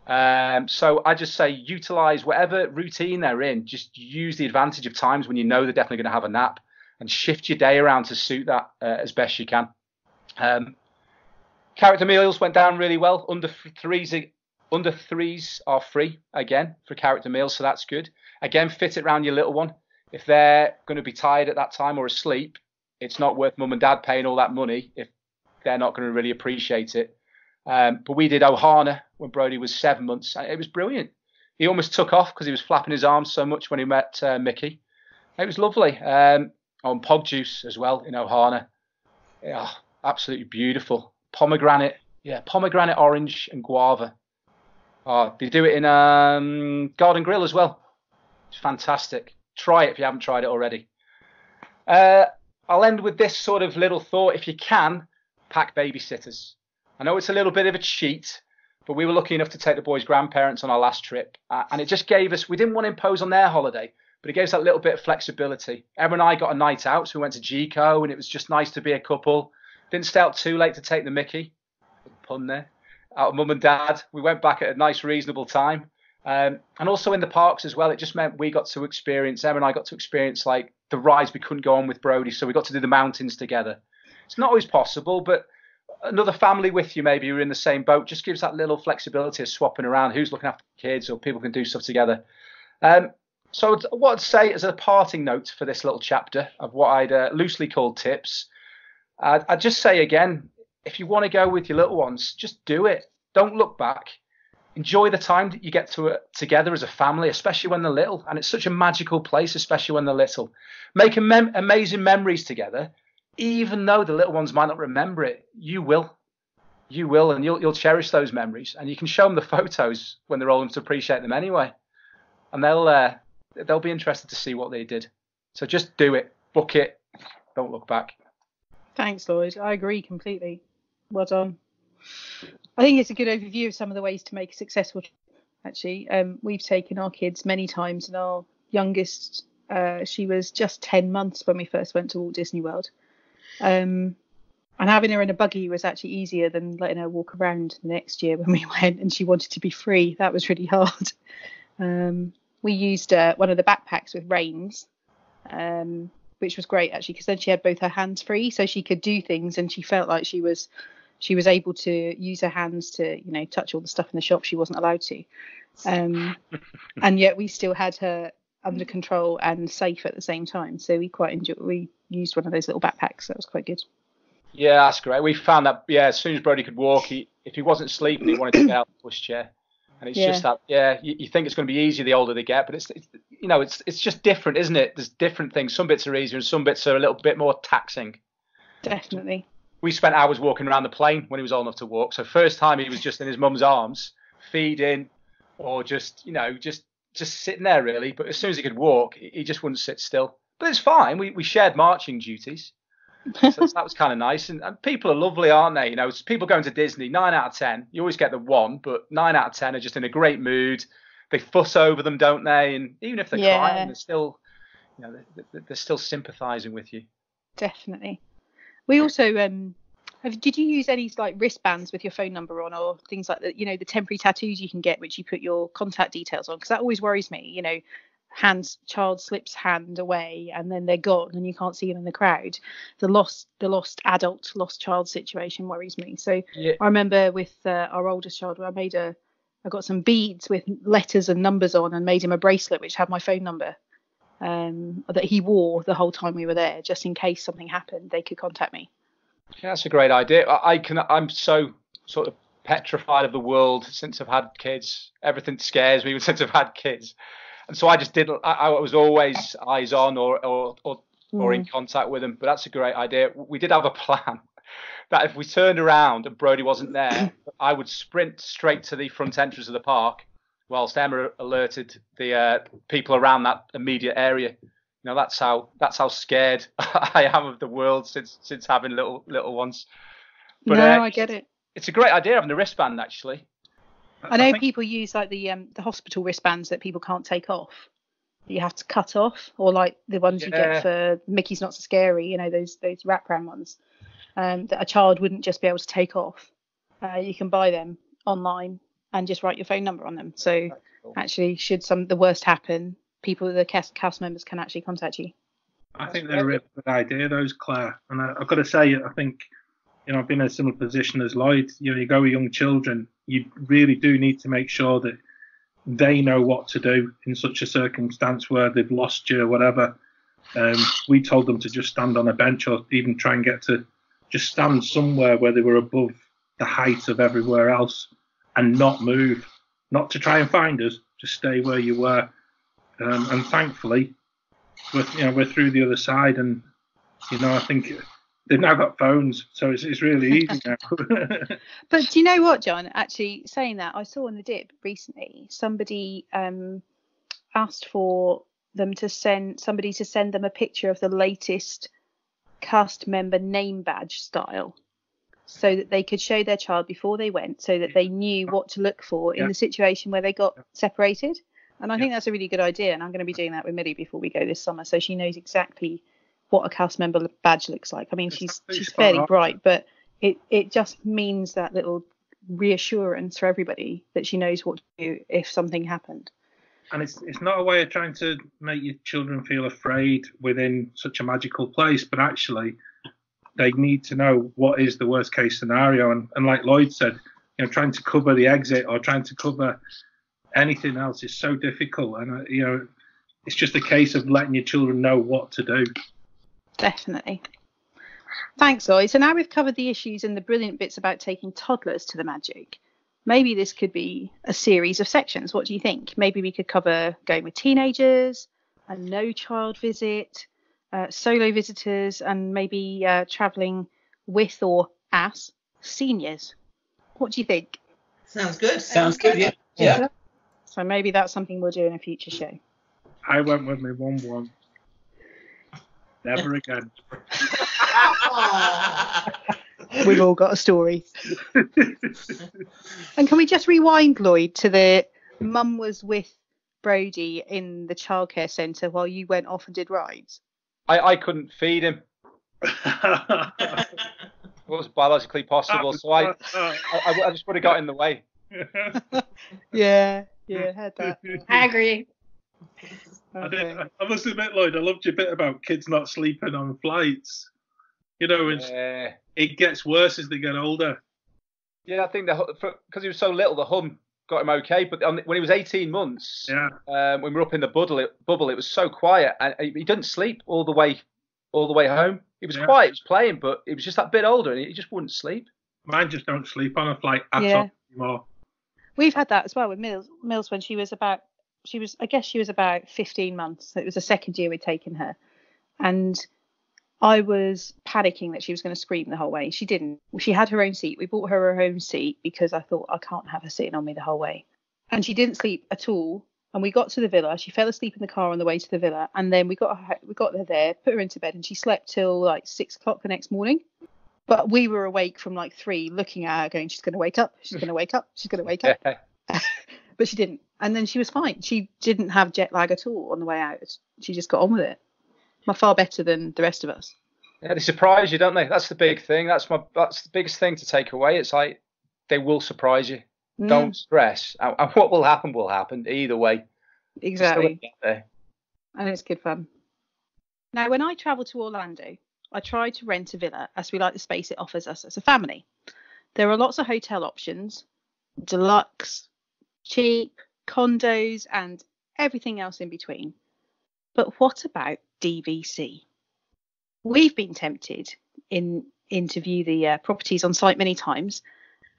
So I just say utilize whatever routine they're in. Just use the advantage of times when you know they're definitely going to have a nap, and shift your day around to suit that as best you can. Character meals went down really well. Under threes are free again for character meals, so that's good. Again, fit it around your little one. If they're going to be tired at that time or asleep, it's not worth mum and dad paying all that money if they're not going to really appreciate it. But we did Ohana when Brody was 7 months. It was brilliant. He almost took off because he was flapping his arms so much when he met Mickey. It was lovely. On Pog Juice as well in Ohana. Yeah, absolutely beautiful. Pomegranate orange and guava. They do it in Garden Grill as well. It's fantastic. Try it if you haven't tried it already. I'll end with this sort of little thought. If you can, pack babysitters. I know it's a little bit of a cheat, but we were lucky enough to take the boys' grandparents on our last trip. And it just gave us, we didn't want to impose on their holiday, but it gave us that little bit of flexibility. Emma and I got a night out, so we went to Gico, and it was just nice to be a couple. Didn't stay out too late to take the Mickey. Pun there. Out of mum and dad. We went back at a nice, reasonable time. And also in the parks as well, it just meant we got to experience, Emma and I got to experience like the rides we couldn't go on with Brody. So we got to do the mountains together. It's not always possible, but another family with you, maybe you're in the same boat, just gives that little flexibility of swapping around who's looking after the kids, or people can do stuff together. So what I'd say as a parting note for this little chapter of what I'd loosely called tips, I'd just say again, if you want to go with your little ones, just do it. Don't look back. enjoy the time that you get together as a family, especially when they're little. And it's such a magical place, especially when they're little. Make amazing memories together, even though the little ones might not remember it. You will, and you'll cherish those memories. And you can show them the photos when they're old enough to appreciate them anyway. And they'll be interested to see what they did. So just do it, book it, don't look back. Thanks, Lloyd. I agree completely. Well done. I think it's a good overview of some of the ways to make a successful trip, actually. We've taken our kids many times, and our youngest, she was just 10 months when we first went to Walt Disney World. And having her in a buggy was actually easier than letting her walk around the next year when we went, and she wanted to be free. That was really hard. We used one of the backpacks with reins, which was great, actually, because then she had both her hands free, so she could do things, and she felt like she was able to use her hands to, touch all the stuff in the shop she wasn't allowed to. And yet we still had her under control and safe at the same time. So we used one of those little backpacks. That was quite good. Yeah, that's great. We found that, as soon as Brody could walk, if he wasn't sleeping, he wanted to get out of the pushchair. And it's just that, you think it's going to be easier the older they get, but it's just different, isn't it? There's different things. Some bits are easier and some bits are a little bit more taxing. Definitely. We spent hours walking around the plane when he was old enough to walk. So first time he was just in his mum's arms, feeding, or just sitting there really. But as soon as he could walk, he just wouldn't sit still. But it's fine. We shared marching duties. So that was kind of nice. And people are lovely, aren't they? People going to Disney, 9 out of 10. You always get the one, but 9 out of 10 are just in a great mood. They fuss over them, don't they? And even if they're crying, they're still, they're still sympathising with you. Definitely. We also did you use any like wristbands with your phone number on, or things like that? The temporary tattoos you can get, which you put your contact details on, because that always worries me. Child slips hand away and then they're gone and you can't see them in the crowd. The lost adult, lost child situation worries me. So I remember with our oldest child, where I got some beads with letters and numbers on and made him a bracelet which had my phone number. That he wore the whole time we were there, just in case something happened, they could contact me. Yeah, that's a great idea. I'm so sort of petrified of the world since I've had kids. Everything scares me since I've had kids, and so I just didn't. I was always eyes on or in contact with them. But that's a great idea. We did have a plan that if we turned around and Brody wasn't there, I would sprint straight to the front entrance of the park, whilst Emma alerted the people around that immediate area. That's how scared I am of the world since having little ones. But, I get it. It's a great idea having the wristband, actually. I know people use like the hospital wristbands that people can't take off. That you have to cut off, or like the ones you get for Mickey's Not So Scary. Those wraparound ones that a child wouldn't just be able to take off. You can buy them online and just write your phone number on them. So actually, should the worst happen, the cast members can actually contact you. I think they're a really good idea, those, Claire. And I've got to say, I think, I've been in a similar position as Lloyd. You go with young children, you really do need to make sure that they know what to do in such a circumstance where they've lost you or whatever. We told them to just stand on a bench, or even try and get to just stand somewhere where they were above the height of everywhere else and not move, not to try and find us, just stay where you were. And thankfully, we're through the other side, and I think they've now got phones, so it's really easy now. But do you know what, John? Actually, saying that, I saw on the dip recently somebody asked for them to send them a picture of the latest cast member name badge style, so that they could show their child before they went, so that they knew what to look for in the situation where they got separated. And I think that's a really good idea, and I'm going to be doing that with Millie before we go this summer, so she knows exactly what a cast member badge looks like. I mean, she's fairly bright, but it just means that little reassurance for everybody that she knows what to do if something happened. And it's not a way of trying to make your children feel afraid within such a magical place, but actually they need to know what is the worst case scenario. And like Lloyd said, trying to cover the exit or trying to cover anything else is so difficult. And, it's just a case of letting your children know what to do. Definitely. Thanks, Lloyd. So now we've covered the issues and the brilliant bits about taking toddlers to the magic. maybe this could be a series of sections. What do you think? Maybe we could cover going with teenagers, a no child visit, solo visitors, and maybe travelling with or as seniors. What do you think? Sounds good. Sounds good. Yeah. Yeah. So maybe that's something we'll do in a future show. I went with my 1-1. Never again. We've all got a story. And can we just rewind, Lloyd, to the mum was with Brody in the childcare centre while you went off and did rides? I couldn't feed him. It was biologically possible, so I just would have got in the way. Yeah, heard that. I agree. Okay. I must admit, Lloyd, I loved your bit about kids not sleeping on flights. You know, it gets worse as they get older. Yeah, I think because he was so little, the hum got him okay. But when he was 18 months, when we were up in the bubble, it was so quiet, and he didn't sleep all the way home. He was quiet, he was playing, but he was just that bit older, and he just wouldn't sleep. Mine just don't sleep on a flight at all anymore. We've had that as well with Mills when she was about 15 months. It was the second year we'd taken her, and I was panicking that she was going to scream the whole way. She didn't. She had her own seat. We bought her own seat because I thought I can't have her sitting on me the whole way. And she didn't sleep at all. And we got to the villa. She fell asleep in the car on the way to the villa. And then we got her there, put her into bed, and she slept till like 6 o'clock the next morning. But we were awake from like 3, looking at her, going, "She's going to wake up. She's going to wake up. She's going to wake up." But she didn't. And then she was fine. She didn't have jet lag at all on the way out. She just got on with it. Far better than the rest of us. Yeah, they surprise you, don't they? That's the big thing. That's the biggest thing to take away. It's like they will surprise you. Don't stress. And what will happen either way. Exactly. And it's good fun. Now, when I travel to Orlando, I try to rent a villa as we like the space it offers us as a family. There are lots of hotel options, deluxe, cheap, condos, and everything else in between. But what about DVC? We've been tempted to view the properties on site many times,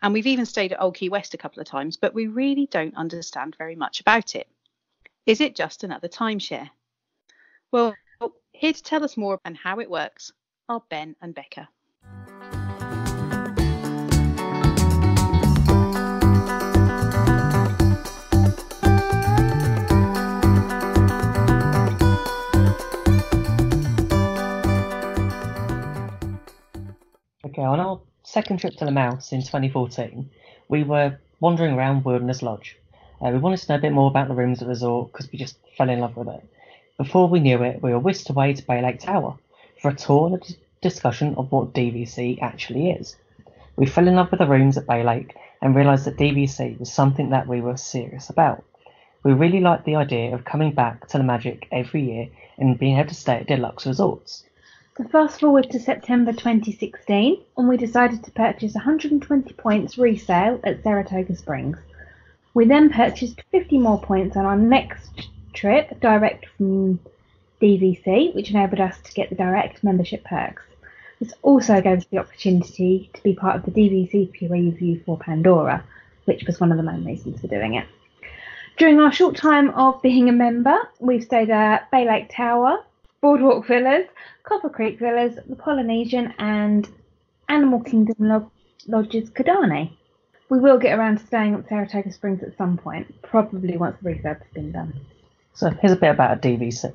and we've even stayed at Old Key West a couple of times, but we really don't understand very much about it. Is it just another timeshare? Well, here to tell us more and how it works are Ben and Becca. Okay, on our second trip to the Mouse in 2014, we were wandering around Wilderness Lodge. We wanted to know a bit more about the rooms at the resort because we just fell in love with it. Before we knew it, we were whisked away to Bay Lake Tower for a tour and a discussion of what DVC actually is. We fell in love with the rooms at Bay Lake and realised that DVC was something that we were serious about. We really liked the idea of coming back to the magic every year and being able to stay at deluxe resorts. So fast forward to September 2016, and we decided to purchase 120 points resale at Saratoga Springs. We then purchased 50 more points on our next trip, direct from DVC, which enabled us to get the direct membership perks. This also gave us the opportunity to be part of the DVC preview for Pandora, which was one of the main reasons for doing it. During our short time of being a member, we've stayed at Bay Lake Tower, Boardwalk Villas, Copper Creek Villas, the Polynesian, and Animal Kingdom Lodges Kidani. We will get around to staying at Saratoga Springs at some point, probably once the refurb has been done. So here's a bit about DVC.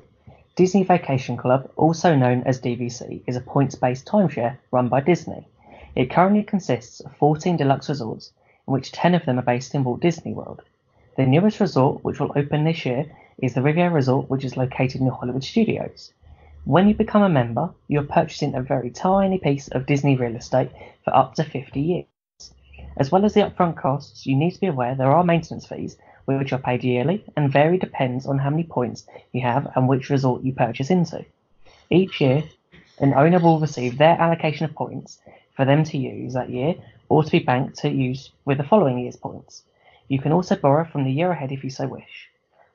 Disney Vacation Club, also known as DVC, is a points-based timeshare run by Disney. It currently consists of 14 deluxe resorts, in which 10 of them are based in Walt Disney World. The newest resort, which will open this year, is the Riviera Resort, which is located in the Hollywood Studios. When you become a member, you're purchasing a very tiny piece of Disney real estate for up to 50 years. As well as the upfront costs, you need to be aware there are maintenance fees, which are paid yearly and vary depends on how many points you have and which resort you purchase into. Each year, an owner will receive their allocation of points for them to use that year or to be banked to use with the following year's points. You can also borrow from the year ahead if you so wish.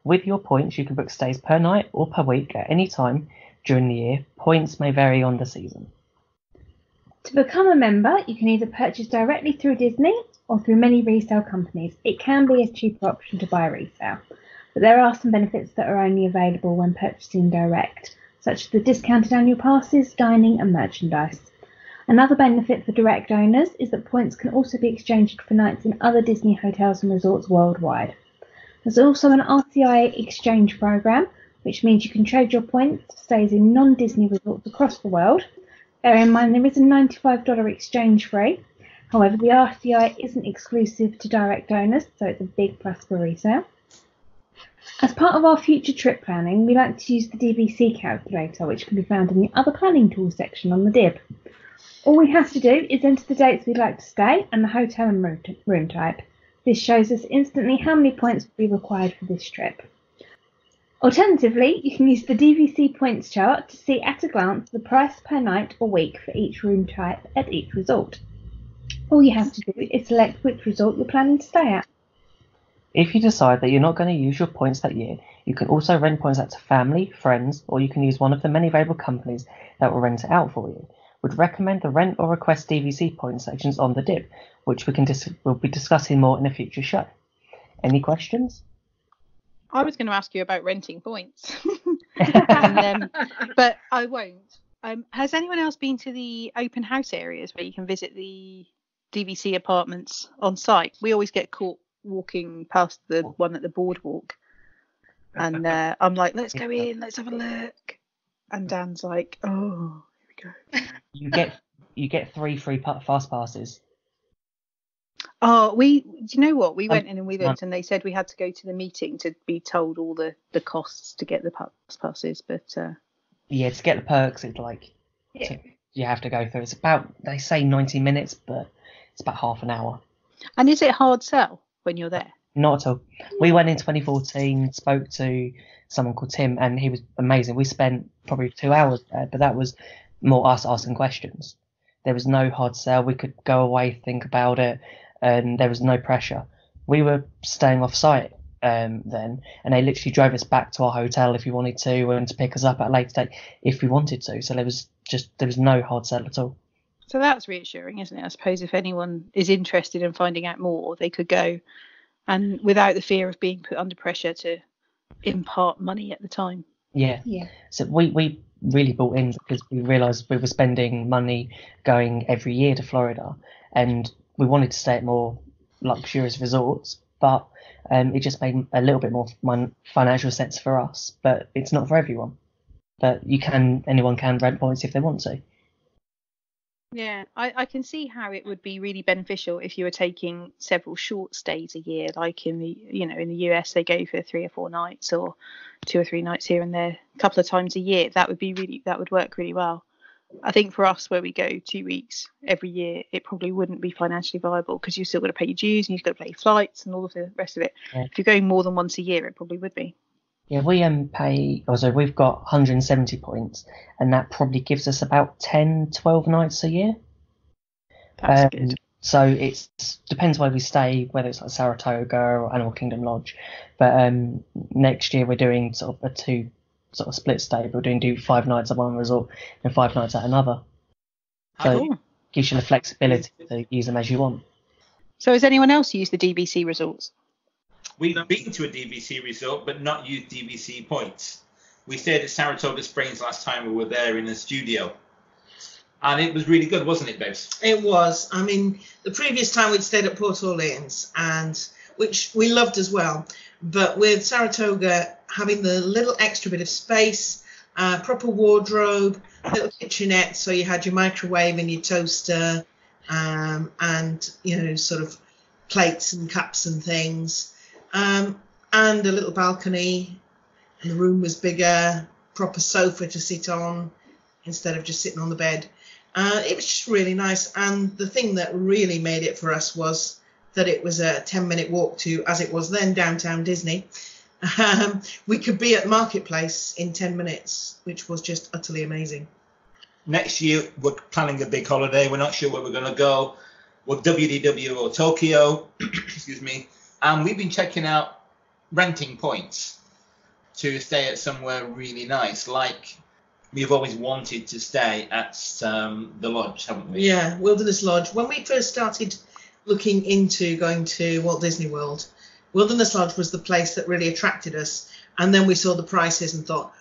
With your points, you can book stays per night or per week at any time during the year. Points may vary on the season. To become a member, you can either purchase directly through Disney or through many resale companies. It can be a cheaper option to buy resale, but there are some benefits that are only available when purchasing direct, such as the discounted annual passes, dining and merchandise. Another benefit for direct owners is that points can also be exchanged for nights in other Disney hotels and resorts worldwide. There's also an RCI exchange program, which means you can trade your points for stays in non-Disney resorts across the world. Bear in mind there is a $95 exchange fee. However, the RCI isn't exclusive to direct owners, so it's a big plus for resale. As part of our future trip planning, we like to use the DVC calculator, which can be found in the Other Planning Tools section on the DIB. All we have to do is enter the dates we'd like to stay and the hotel and room type. This shows us instantly how many points will be required for this trip. Alternatively, you can use the DVC points chart to see at a glance the price per night or week for each room type at each resort. All you have to do is select which resort you're planning to stay at. If you decide that you're not going to use your points that year, you can also rent points out to family, friends, or you can use one of the many available companies that will rent it out for you. Would recommend the rent or request DVC point sections on the DIB, which we'll be discussing more in a future show. Any questions? I was going to ask you about renting points, but I won't. Has anyone else been to the open house areas where you can visit the DVC apartments on site? We always get caught walking past the one at the boardwalk, and I'm like, let's go in, let's have a look. And Dan's like, oh, here we go. You get 3 free fast passes. Oh, do you know what? We went in and we looked, and they said we had to go to the meeting to be told all the costs to get the passes. But yeah, to get the perks, it's like you have to go through. It's about, they say 90 minutes, but it's about half an hour. And is it hard sell when you're there? Not at all. We went in 2014, spoke to someone called Tim, and he was amazing. We spent probably 2 hours there, but that was more us asking questions. There was no hard sell. We could go away, think about it, and there was no pressure. We were staying off site then, and they literally drove us back to our hotel if we wanted to, and to pick us up at a later date if we wanted to. So there was no hard sell at all. So that's reassuring, isn't it? I suppose if anyone is interested in finding out more, they could go, and without the fear of being put under pressure to impart money at the time. Yeah. So we really bought in because we realised we were spending money going every year to Florida, and we wanted to stay at more luxurious resorts, but it just made a little bit more financial sense for us. But it's not for everyone. But anyone can rent points if they want to. Yeah, I can see how it would be really beneficial if you were taking several short stays a year, like in the US they go for 3 or 4 nights, or 2 or 3 nights here and there, a couple of times a year. That would work really well. I think for us, where we go 2 weeks every year, it probably wouldn't be financially viable because you've still got to pay your dues and you've got to pay flights and all of the rest of it. Yeah. If you're going more than once a year, it probably would be. Yeah, we've got 170 points, and that probably gives us about 10, 12 nights a year. That's good. So it depends where we stay, whether it's like Saratoga or Animal Kingdom Lodge. But next year we're doing sort of a 2 sort of split stay. We're doing 5 nights at one resort and 5 nights at another. So it gives you the flexibility to use them as you want. So has anyone else used the DVC resorts? We've been to a DVC resort, but not used DVC points. We stayed at Saratoga Springs last time we were there in a studio. And it was really good, wasn't it, Babes? It was. I mean, the previous time we'd stayed at Port Orleans, which we loved as well. But with Saratoga, having the little extra bit of space, proper wardrobe, little kitchenette, so you had your microwave and your toaster, and, sort of plates and cups and things. And a little balcony, and the room was bigger, proper sofa to sit on instead of just sitting on the bed. It was just really nice, and the thing that really made it for us was that it was a 10-minute walk to, as it was then, downtown Disney. We could be at Marketplace in 10 minutes, which was just utterly amazing. Next year, we're planning a big holiday. We're not sure where we're going to go. Well, WDW or Tokyo, excuse me. And we've been checking out renting points to stay at somewhere really nice, like we've always wanted to stay at the lodge, haven't we? Yeah, Wilderness Lodge. When we first started looking into going to Walt Disney World, Wilderness Lodge was the place that really attracted us. And then we saw the prices and thought,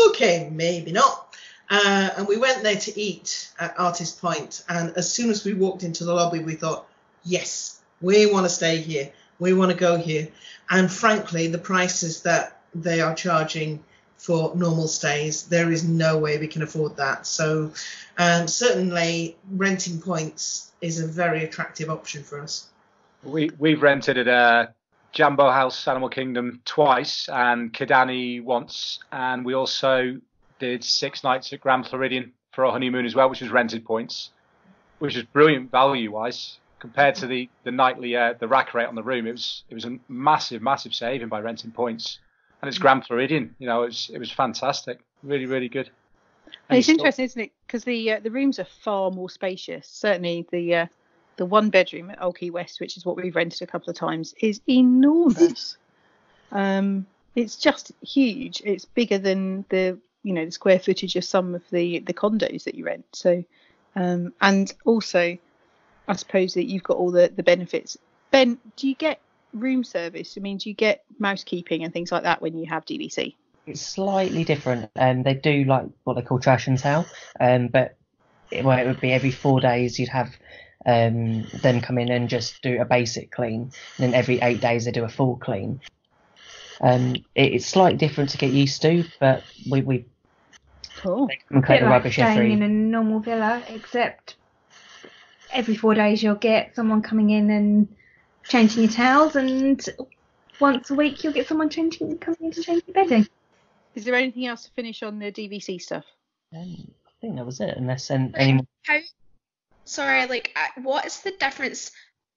okay, maybe not. And we went there to eat at Artist Point. And as soon as we walked into the lobby, we thought, yes, we want to stay here. We want to go here. And frankly, the prices that they are charging for normal stays, there is no way we can afford that. So certainly renting points is a very attractive option for us. We've rented at Jambo House Animal Kingdom twice and Kidani once, and we also did 6 nights at Grand Floridian for our honeymoon as well, which was rented points, which is brilliant value wise compared to the nightly the rack rate on the room. It was a massive saving by renting points, and it's Grand Floridian. You know, it was fantastic, really good. And it's interesting, isn't it? Because the rooms are far more spacious. Certainly the 1 bedroom at Old Key West, which is what we've rented a couple of times, is enormous. It's just huge. It's bigger than the square footage of some of the condos that you rent. So, and also, I suppose that you've got all the benefits. Ben, do you get room service? I mean, do you get mousekeeping and things like that when you have DVC? It's slightly different. They do like what they call trash and towel, but it would be every 4 days you'd have them come in and just do a basic clean, and then every 8 days they do a full clean. It's slightly different to get used to, but we cool. collect the rubbish staying in a normal villa, except every 4 days you'll get someone coming in and changing your towels, and once a week you'll get someone coming in to change your bedding. Is there anything else to finish on the DVC stuff? I think that was it, unless any. What is the difference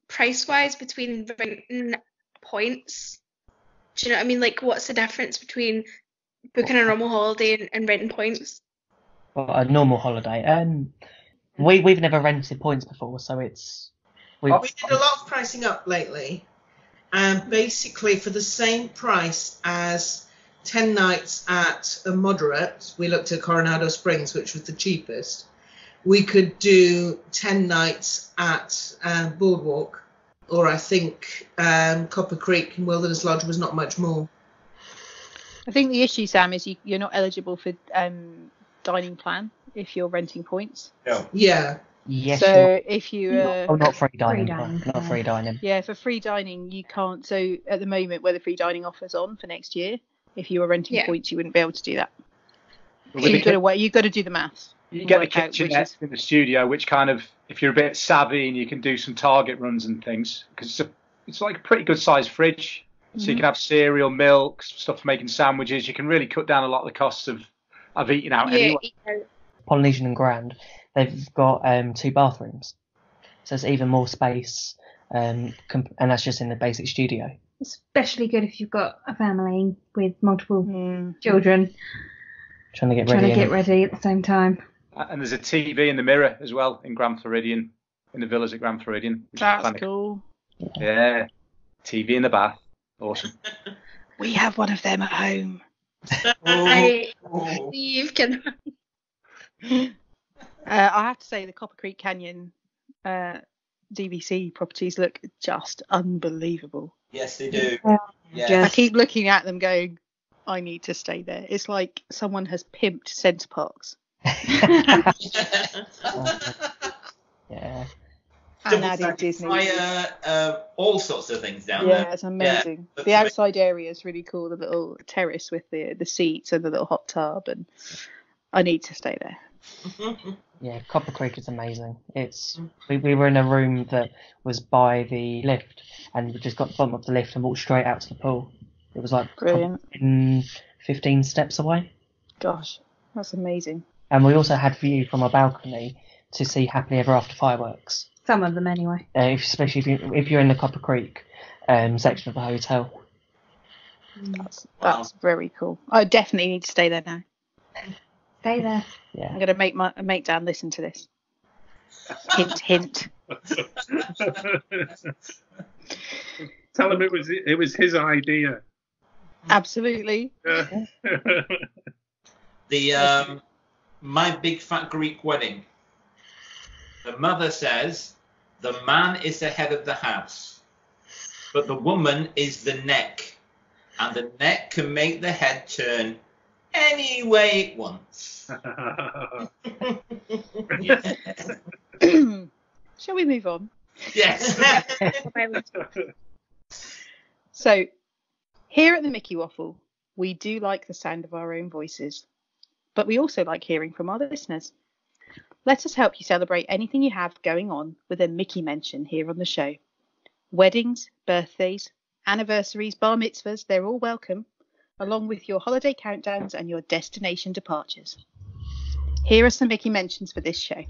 price-wise between renting points? Do you know what I mean? Like, what's the difference between booking a normal holiday and renting points? Well, a normal holiday. We've never rented points before, so it's. We did a lot of pricing up lately, and basically for the same price as 10 nights at a moderate, we looked at Coronado Springs, which was the cheapest. We could do 10 nights at Boardwalk, or I think Copper Creek and Wilderness Lodge was not much more. I think the issue, Sam, is you're not eligible for dining plan if you're renting points. No. Yeah. Yes. So if you not free dining. Not free dining. Yeah, for free dining you can't. So at the moment, where the free dining offer's on for next year, if you were renting points, you wouldn't be able to do that. So you've got to do the maths. You get the kitchenette in the studio, which kind of, if you're a bit savvy and you can do some target runs and things, because it's like a pretty good sized fridge. So you can have cereal, milk, stuff for making sandwiches. You can really cut down a lot of the costs of eating out anyway. Polynesian and Grand, they've got 2 bathrooms. So it's even more space, and that's just in the basic studio. Especially good if you've got a family with multiple children Trying to get ready at the same time. And there's a TV in the mirror as well in Grand Floridian, in the villas at Grand Floridian. That's cool. Yeah, TV in the bath. Awesome. We have one of them at home. Steve can. I have to say the Copper Creek Canyon DVC properties look just unbelievable. Yes, they do. Yeah. I keep looking at them going, I need to stay there. It's like someone has pimped Centre Parks. Yeah. And added Disney. All sorts of things down there. Yeah, it's amazing. Yeah, the outside area is really cool. The little terrace with the seats and the little hot tub, and I need to stay there. Yeah, Copper Creek is amazing. We were in a room that was by the lift, and we just got the bottom of the lift and walked straight out to the pool. It was like brilliant. 15 steps away. Gosh, that's amazing. And we also had view from our balcony to see Happily Ever After fireworks. Some of them, anyway. Especially if you're in the Copper Creek section of the hotel. That's very cool. I definitely need to stay there now. Stay there. Yeah. I'm going to make Dan listen to this. Hint, hint. Tell him it was his idea. Absolutely. The My Big Fat Greek Wedding. The mother says the man is the head of the house, but the woman is the neck, and the neck can make the head turn any way it wants. Shall we move on? Yes. So, here at the Mickey Waffle, we do like the sound of our own voices, but we also like hearing from our listeners. Let us help you celebrate anything you have going on with a Mickey mention here on the show. Weddings, birthdays, anniversaries, bar mitzvahs, they're all welcome, along with your holiday countdowns and your destination departures. Here are some Mickey mentions for this show.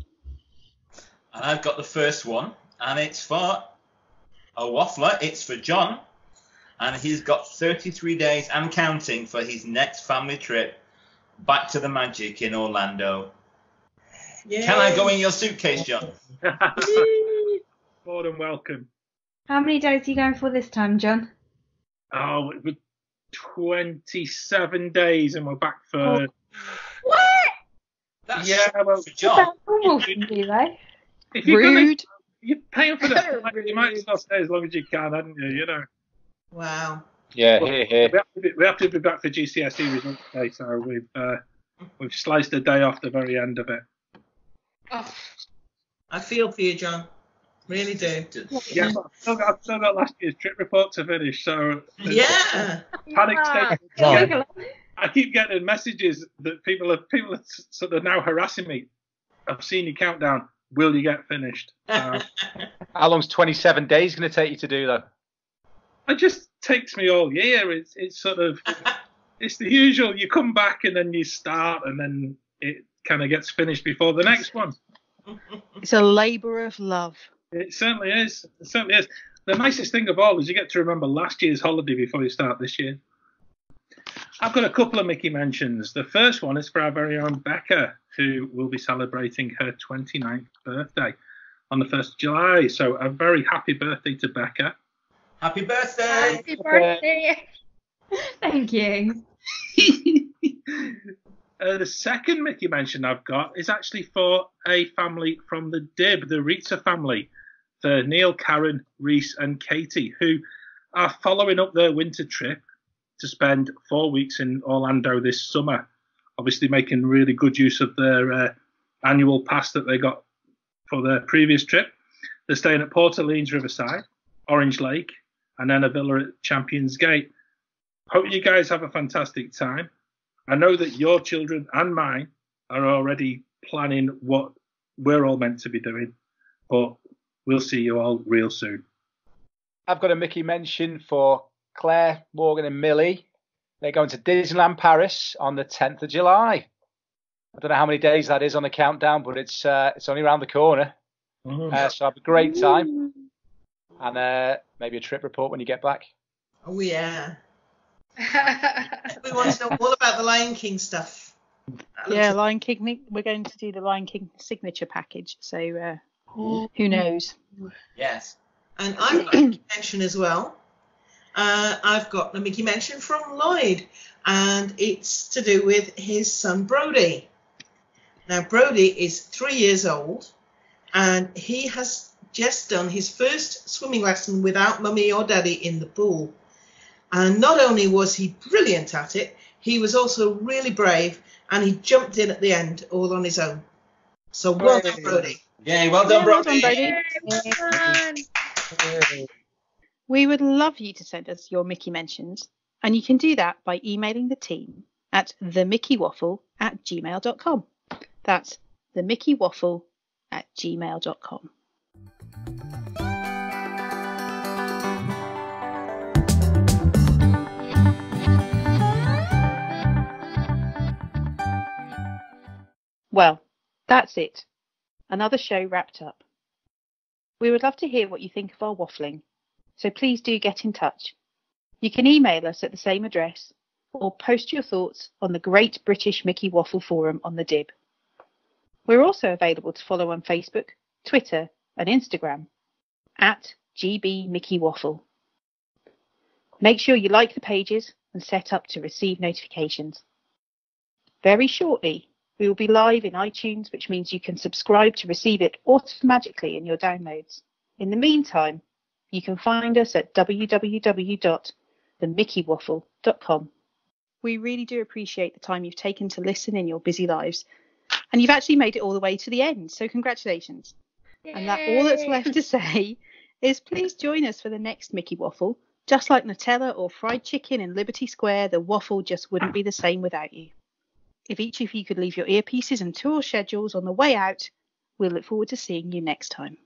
And I've got the first one, and it's for a waffler. It's for John, and he's got 33 days and counting for his next family trip back to the magic in Orlando. Yay. Can I go in your suitcase, John? More than welcome. How many days are you going for this time, John? Oh, it was 27 days, and we're back for... What? That's well, for John. If you're Rude. You're paying for that. You might as well stay as long as you can, hadn't you? You know. Wow. Yeah, Well, here. We have to be back for GCSE results day, so we've sliced a day off the very end of it. Oh, I feel for you, John. Really do. Yeah, but I've still got last year's trip report to finish, so Yeah. panic state. I keep getting messages that people are sort of now harassing me. I've seen your countdown. Will you get finished? How long's 27 days going to take you to do, though? It just takes me all year. It's sort of, it's the usual. You come back and then you start, and then it kind of gets finished before the next one. It's a labour of love. It certainly is. It certainly is. The nicest thing of all is you get to remember last year's holiday before you start this year. I've got a couple of Mickey mentions. The first one is for our very own Becca, who will be celebrating her 29th birthday on the 1st of July. So a very happy birthday to Becca. Happy birthday! Happy birthday! Thank you. The second Mickey mention I've got is actually for a family from the DIB, the Ritza family, for Neil, Karen, Reese and Katie, who are following up their winter trip to spend 4 weeks in Orlando this summer, obviously making really good use of their annual pass that they got for their previous trip. They're staying at Port Orleans Riverside, Orange Lake, and then a villa at Champions Gate. Hope you guys have a fantastic time. I know that your children and mine are already planning what we're all meant to be doing, but we'll see you all real soon. I've got a Mickey mention for Claire, Morgan and Millie. They're going to Disneyland Paris on the 10th of July. I don't know how many days that is on the countdown, but it's only around the corner. So have a great time. And maybe a trip report when you get back. Oh, yeah. We want to know all about the Lion King stuff. Yeah, Lion King. We're going to do the Lion King signature package. So who knows? Yes. And I've got a Mickey mention as well. I've got a Mickey mention from Lloyd, and it's to do with his son Brody. Now, Brody is 3 years old, and he has just done his first swimming lesson without mummy or daddy in the pool. And not only was he brilliant at it, he was also really brave, and he jumped in at the end all on his own. So well done, Brody. Yay, well done, Brody. Well done, Brody. We would love you to send us your Mickey mentions, and you can do that by emailing the team at themickeywaffle@gmail.com. That's themickeywaffle@gmail.com. Well, that's it. Another show wrapped up. We would love to hear what you think of our waffling, so please do get in touch. You can email us at the same address or post your thoughts on the Great British Mickey Waffle forum on the DIB. We're also available to follow on Facebook, Twitter and Instagram at GB Mickey Waffle. Make sure you like the pages and set up to receive notifications. Very shortly, We will be live in iTunes, which means you can subscribe to receive it automatically in your downloads. In the meantime, you can find us at www.themickeywaffle.com. We really do appreciate the time you've taken to listen in your busy lives. And you've actually made it all the way to the end, so congratulations. Yay. And all that's left to say is please join us for the next Mickey Waffle. Just like Nutella or fried chicken in Liberty Square, the waffle just wouldn't be the same without you. If each of you could leave your earpieces and tour schedules on the way out, we'll look forward to seeing you next time.